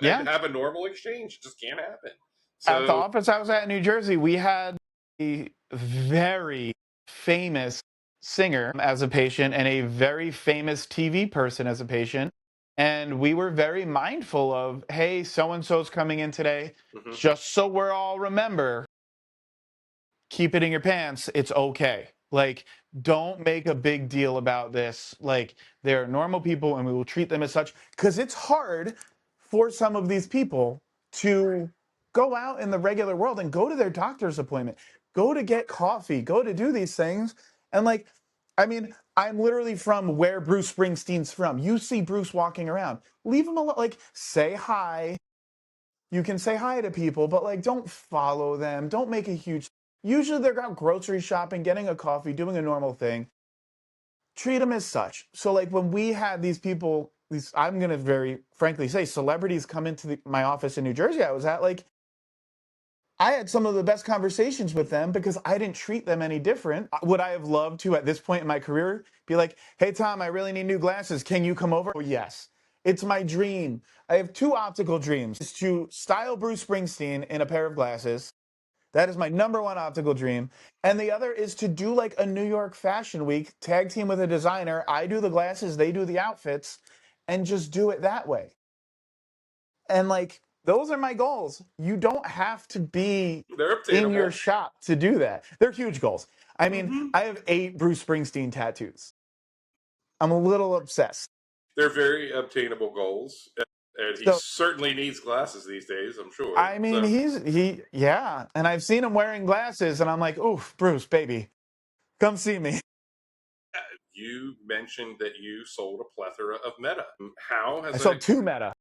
and have a normal exchange. It just can't happen. So, at the office I was at in New Jersey, we had a very famous singer as a patient and a very famous TV person as a patient. And we were very mindful of, hey, so-and-so's coming in today, just so we're all remember, keep it in your pants. It's okay. Like, don't make a big deal about this. Like, they're normal people and we will treat them as such. Because it's hard for some of these people to go out in the regular world and go to their doctor's appointment, go to get coffee, go to do these things. And like, I mean, I'm literally from where Bruce Springsteen's from. You see Bruce walking around, leave him alone. Like, say hi. You can say hi to people, but like, don't follow them. Don't make a huge. Usually they're out grocery shopping, getting a coffee, doing a normal thing. Treat them as such. So like when we had these people, I'm going to very frankly say, celebrities come into my office in New Jersey I was at, like, I had some of the best conversations with them because I didn't treat them any different. Would I have loved to, at this point in my career, be like, hey, Tom, I really need new glasses. Can you come over? Oh, yes. It's my dream. I have two optical dreams. It's to style Bruce Springsteen in a pair of glasses. That is my number one optical dream. And the other is to do like a New York Fashion Week, tag team with a designer. I do the glasses, they do the outfits, and just do it that way. And like, those are my goals. You don't have to be in your shop to do that. They're huge goals. I mean, I have 8 Bruce Springsteen tattoos. I'm a little obsessed. They're very obtainable goals. And he certainly needs glasses these days, I'm sure. I mean, yeah. And I've seen him wearing glasses, and I'm like, oof, Bruce, baby, come see me. You mentioned that you sold a plethora of Meta. How has I sold 2 Meta.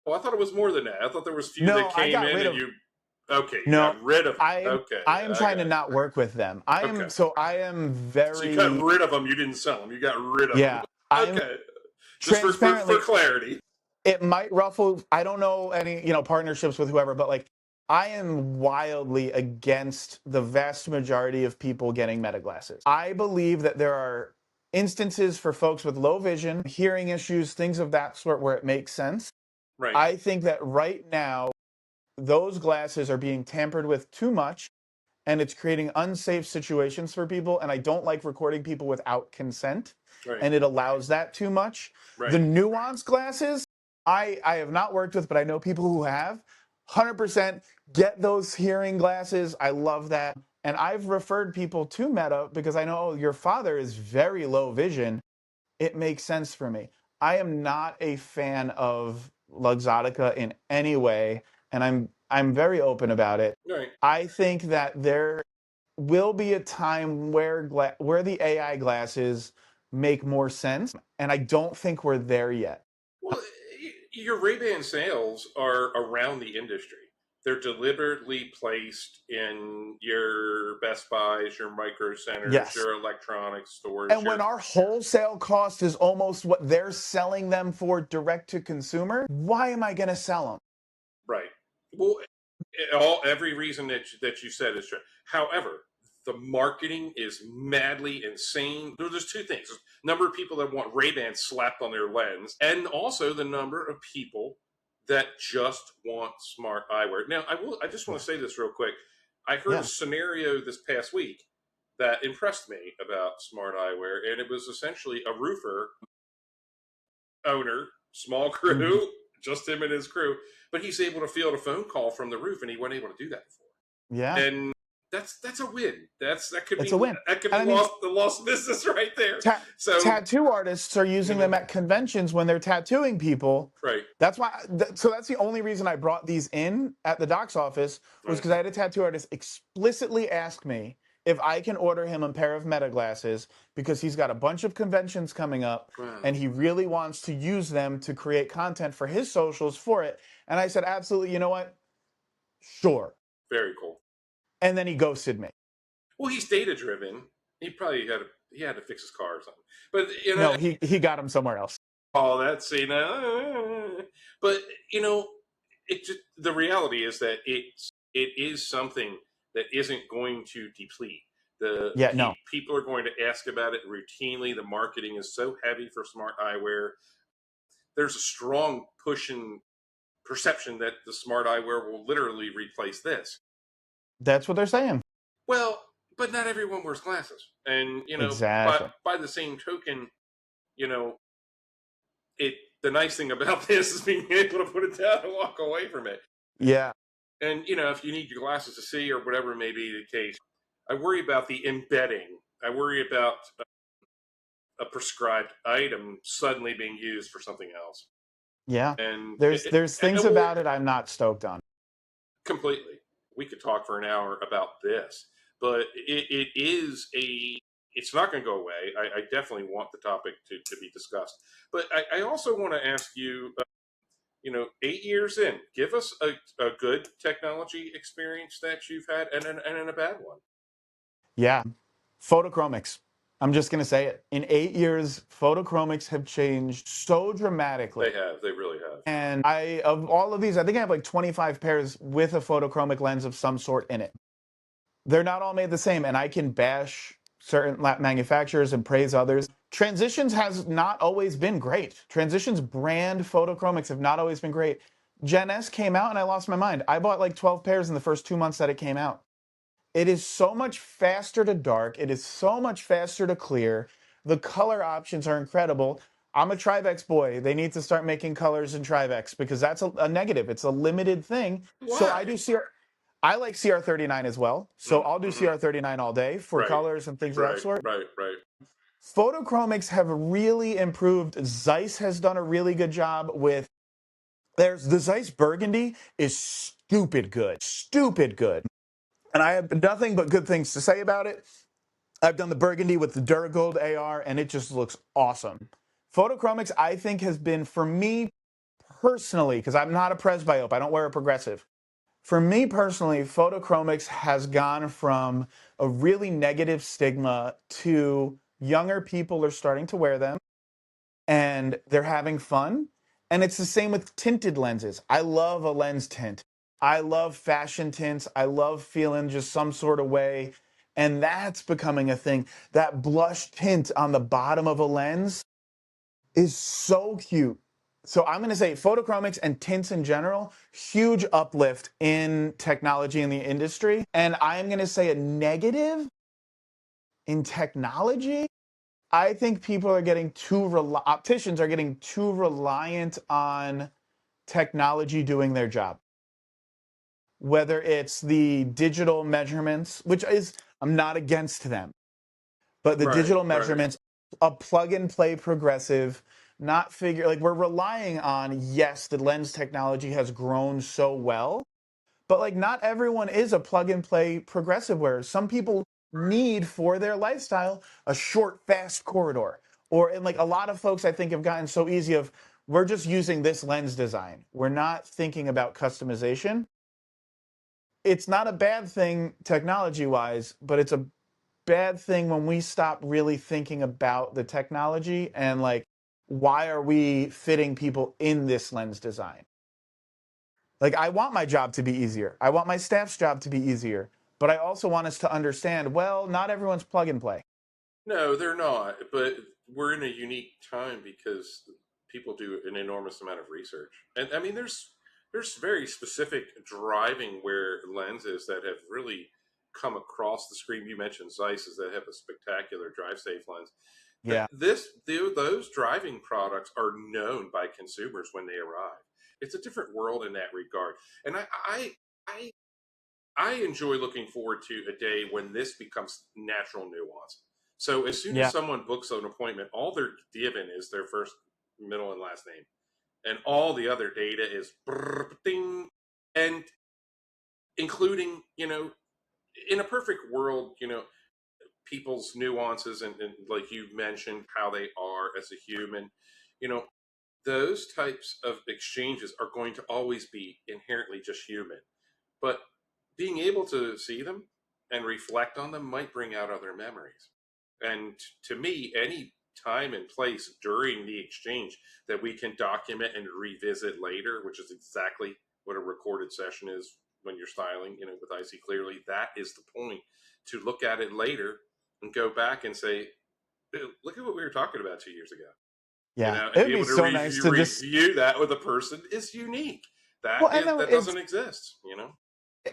Oh, I thought it was more than that. I thought there was few that came in and you. Okay, you got rid of them. I am trying to not work with them. I am very. So you got rid of them. You didn't sell them. You got rid of them. Okay. Just transparently, for clarity. It might ruffle. I don't know any partnerships with whoever, but like I am wildly against the vast majority of people getting Meta glasses. I believe that there are instances for folks with low vision, hearing issues, things of that sort where it makes sense. Right. I think that right now, those glasses are being tampered with too much, and it's creating unsafe situations for people, and I don't like recording people without consent, and it allows that too much. The nuanced glasses, I have not worked with, but I know people who have. 100% get those hearing glasses. I love that. And I've referred people to Meta because I know, oh, your father is very low vision. It makes sense for me. I am not a fan of Luxottica in any way, and I'm very open about it. Right. I think that there will be a time where the AI glasses make more sense, and I don't think we're there yet. Well, your Ray-Ban sales are around the industry. They're deliberately placed in your Best Buys, your Micro Centers, Yes. your electronics stores. And when our wholesale cost is almost what they're selling them for direct to consumer, why am I going to sell them? Right. Well, every reason that you said is true. However, the marketing is madly insane. There's two things: number of people that want Ray-Ban slapped on their lens, and also the number of people that just want smart eyewear. Now, I just want to say this real quick. I heard a scenario this past week that impressed me about smart eyewear, and it was essentially a roofer owner, small crew, just him and his crew, but he's able to field a phone call from the roof, and he wasn't able to do that before. Yeah. And that's a win. That could It's be a win. That could be the lost business right there. So tattoo artists are using them at conventions when they're tattooing people. Right. That's why. So that's the only reason I brought these in at the doc's office was because I had a tattoo artist explicitly ask me if I can order him a pair of Meta glasses because he's got a bunch of conventions coming up and he really wants to use them to create content for his socials for it. And I said, absolutely. You know what? Sure. Very cool. And then he ghosted me. Well, he's data driven. He probably had to fix his car or something. But no, he got him somewhere else. Oh, that's but the reality is that it is something that isn't going to deplete. People are going to ask about it routinely. The marketing is so heavy for smart eyewear. There's a strong push and perception that the smart eyewear will literally replace this. That's what they're saying. Well, but not everyone wears glasses, and exactly. by the same token, the nice thing about this is being able to put it down and walk away from it. Yeah. And if you need your glasses to see or whatever may be the case, I worry about the embedding. I worry about a prescribed item suddenly being used for something else. Yeah. And there's things about it I'm not stoked on. Completely. We could talk for an hour about this, but it's not going to go away. I definitely want the topic to be discussed. But I also want to ask you, 8 years in, give us a good technology experience that you've had and a bad one. Yeah. Photochromics. I'm just going to say it. In 8 years, photochromics have changed so dramatically. They have. They really have. And of all of these, I think I have like 25 pairs with a photochromic lens of some sort in it. They're not all made the same, and I can bash certain manufacturers and praise others. Transitions has not always been great. Transitions brand photochromics have not always been great. Gen S came out and I lost my mind. I bought like 12 pairs in the first 2 months that it came out. It is so much faster to dark. It is so much faster to clear. The color options are incredible. I'm a Trivex boy. They need to start making colors in Trivex because that's a negative. It's a limited thing. Why? So I like CR39 as well. So I'll do CR39 all day for colors and things of that sort. Right. Photochromics have really improved. Zeiss has done a really good job with. The Zeiss Burgundy is stupid good. And I have nothing but good things to say about it. I've done the Burgundy with the Duragold AR, and it just looks awesome. Photochromics, I think, has been, for me personally, because I'm not a presbyope, I don't wear a progressive. For me personally, photochromics has gone from a really negative stigma to younger people are starting to wear them, and they're having fun. And it's the same with tinted lenses. I love a lens tint. I love fashion tints. I love feeling just some sort of way. And that's becoming a thing. That blush tint on the bottom of a lens is so cute. So I'm going to say photochromics and tints in general, huge uplift in technology in the industry. And I'm going to say a negative in technology. I think people are getting opticians are getting too reliant on technology doing their job. whether it's the digital measurements, which is, I'm not against them, but the Right, digital right. measurements, a plug and play progressive, not figure, like we're relying on, yes, the lens technology has grown so well, but like not everyone is a plug and play progressive wearer. Some people need for their lifestyle a short, fast corridor. Or and like a lot of folks I think have gotten so easy of we're just using this lens design. We're not thinking about customization. It's not a bad thing technology wise, but it's a bad thing when we stop really thinking about the technology and like why are we fitting people in this lens design? Like, I want my job to be easier. I want my staff's job to be easier. But I also want us to understand, well, not everyone's plug and play. No, they're not. But we're in a unique time because people do an enormous amount of research, and I mean, there's very specific driving wear lenses that have really come across the screen. You mentioned Zeiss's that have a spectacular drive safe lens. Yeah. Those driving products are known by consumers when they arrive. It's a different world in that regard, and I I enjoy looking forward to a day when this becomes natural nuance. So as soon as Yeah. someone books an appointment, all they're given is their first, middle, and last name, and all the other data is ding, and including in a perfect world, people's nuances and like you mentioned how they are as a human, you know those types of exchanges are going to always be inherently just human. But being able to see them and reflect on them might bring out other memories. And to me, any time and place during the exchange that we can document and revisit later, which is exactly what a recorded session is when you're styling, with I See Clearly, that is the point to look at it later and go back and say, look at what we were talking about 2 years ago. Yeah. And It'd be be able to so nice to just, review that with a person is unique. well, and then That it's, doesn't exist.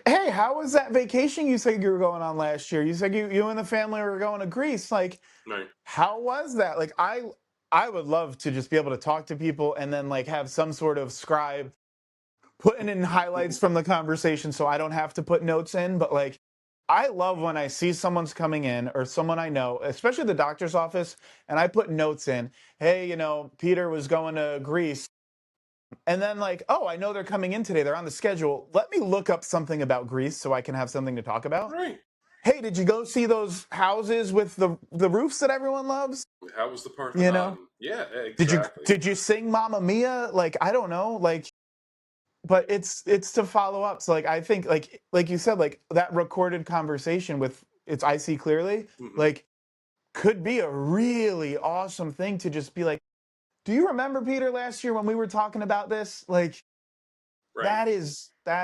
hey, how was that vacation you said you were going on last year? You said you and the family were going to Greece. Like, Right. how was that? Like, I would love to just be able to talk to people and then like have some sort of scribe putting in highlights from the conversation so I don't have to put notes in. But like, I love when I see someone's coming in or someone I know, especially the doctor's office, and I put notes in. Hey, Peter was going to Greece. And then, like, oh, I know they're coming in today. They're on the schedule. Let me look up something about Greece so I can have something to talk about. Right. Hey, did you go see those houses with the roofs that everyone loves? How was the You know, Parthenon? Yeah, did you exactly. did you sing Mamma Mia? Like, I don't know, like, but it's to follow up. So like I think like you said, like that recorded conversation with it's I See Clearly, Hmm. like could be a really awesome thing to just be like, do you remember Peter last year when we were talking about this? Like Right. that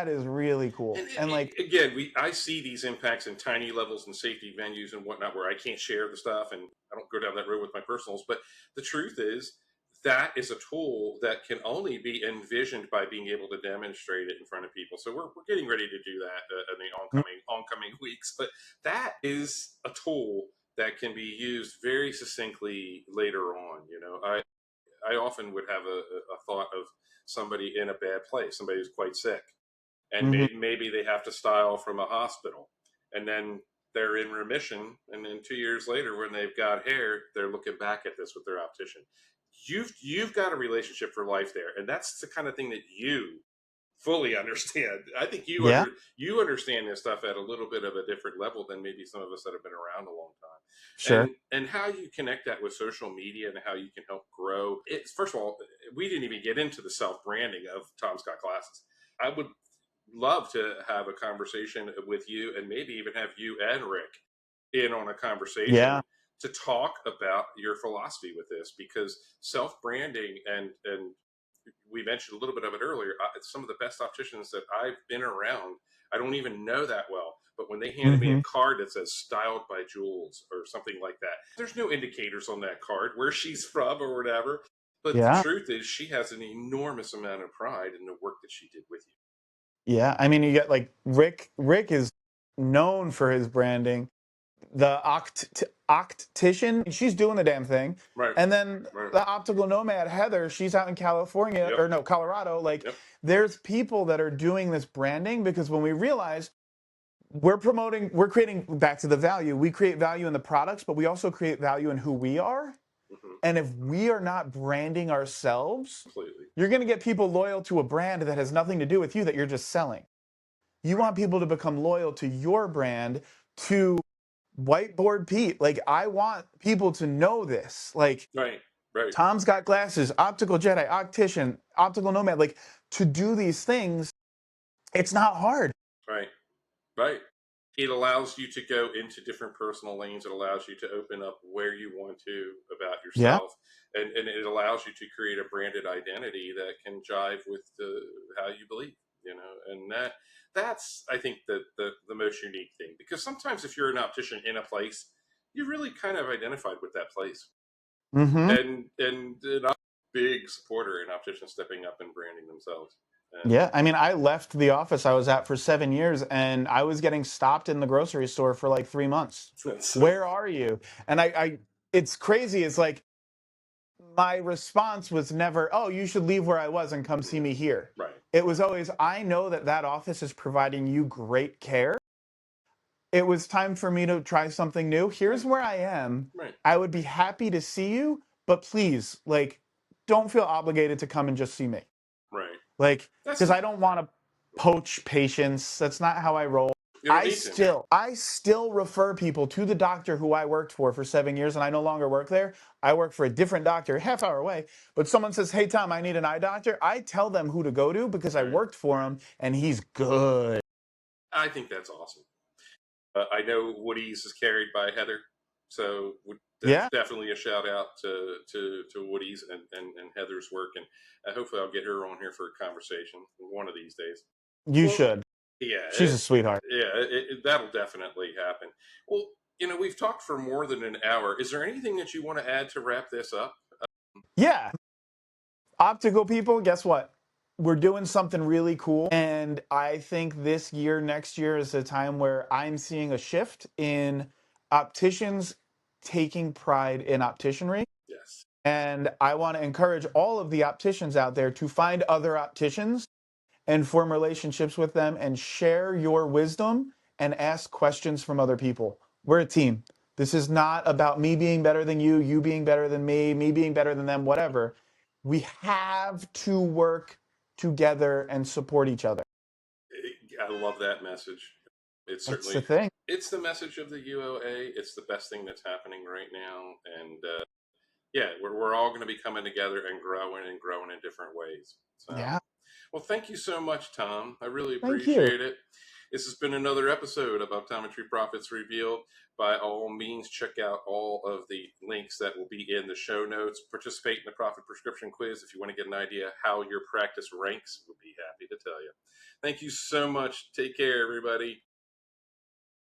is really cool. And And like again, I see these impacts in tiny levels and safety venues and whatnot where I can't share the stuff and I don't go down that road with my personals. But the truth is, that is a tool that can only be envisioned by being able to demonstrate it in front of people. So we're getting ready to do that in the oncoming weeks. But that is a tool that can be used very succinctly later on. I often would have a thought of somebody in a bad place, somebody who's quite sick, and mhm, maybe they have to style from a hospital, and then they're in remission, and then 2 years later, when they've got hair, they're looking back at this with their optician. You've got a relationship for life there, and that's the kind of thing that you fully understand. I think yeah, you understand this stuff at a little bit of a different level than maybe some of us that have been around a long time. sure. And how you connect that with social media and how you can help grow. It's first of all, we didn't even get into the self branding of Tom Scott Glasses. I would love to have a conversation with you and maybe even have you and Rick in on a conversation Yeah. to talk about your philosophy with this, because self branding and we mentioned a little bit of it earlier. Some of the best opticians that I've been around, I don't even know that well. But when they handed me a Hmm. card that says "Styled by Jules" or something like that, there's no indicators on that card where she's from or whatever. But the Yeah. truth is, she has an enormous amount of pride in the work that she did with you. Yeah. I mean, you get like Rick is known for his branding. the Optician, she's doing the damn thing. Right. And then Right. the optical nomad, Heather, she's out in California, Yep. or no, Colorado. Like, Yep. there's people that are doing this branding, because when we realize we're creating, back to the value, we create value in the products, but we also create value in who we are. And if we are not branding ourselves, Completely. you're going to get people loyal to a brand that has nothing to do with you, that you're just selling. You want people to become loyal to your brand, to Whiteboard Pete. Like, I want people to know this. Like, Right. Right. Tom's got glasses, optical Jedi, optician, optical nomad. Like, to do these things, it's not hard. Right. Right. It allows you to go into different personal lanes. It allows you to open up where you want to about yourself. Yeah. And it allows you to create a branded identity that can jive with how you believe, you know, and that's, I think, the most unique thing, because sometimes if you're an optician in a place, you're really kind of identified with that place. Mm-hmm. And I'm a big supporter in opticians stepping up and branding themselves. Yeah, I mean, I left the office I was at for 7 years, and I was getting stopped in the grocery store for like 3 months. Where are you? And it's crazy. It's like, my response was never, oh, you should leave where I was and come see me here. Right. It was always, I know that office is providing you great care. It was time for me to try something new. Here's where I am. Right. I would be happy to see you, but please, like, don't feel obligated to come and just see me. Right. Like, because I don't want to poach patients. That's not how I roll. I still refer people to the doctor who I worked for 7 years, and I no longer work there. I work for a different doctor, half hour away. But someone says, hey, Tom, I need an eye doctor. I tell them who to go to, because I worked for him, and he's good. I think that's awesome. I know Woody's is carried by Heather, so that's definitely a shout out to Woody's and Heather's work, and hopefully I'll get her on here for a conversation one of these days. You should. Yeah, she's a sweetheart. Yeah, that'll definitely happen. Well, you know, we've talked for more than an hour. Is there anything that you want to add to wrap this up? Yeah. Optical people, guess what? We're doing something really cool. And I think this year, next year, is a time where I'm seeing a shift in opticians taking pride in opticianry. Yes. And I want to encourage all of the opticians out there to find other opticians and form relationships with them and share your wisdom and ask questions from other people. We're a team. This is not about me being better than you, you being better than me being better than them, whatever. We have to work together and support each other. I love that message. It's certainly the thing. It's the message of the UOA. It's the best thing that's happening right now. And yeah, we're all going to be coming together and growing in different ways. So, yeah. Well, thank you so much, Tom. I really appreciate it. This has been another episode of Optometry Profits Revealed. By all means, check out all of the links that will be in the show notes. Participate in the Profit Prescription Quiz if you want to get an idea how your practice ranks. We'll be happy to tell you. Thank you so much. Take care, everybody.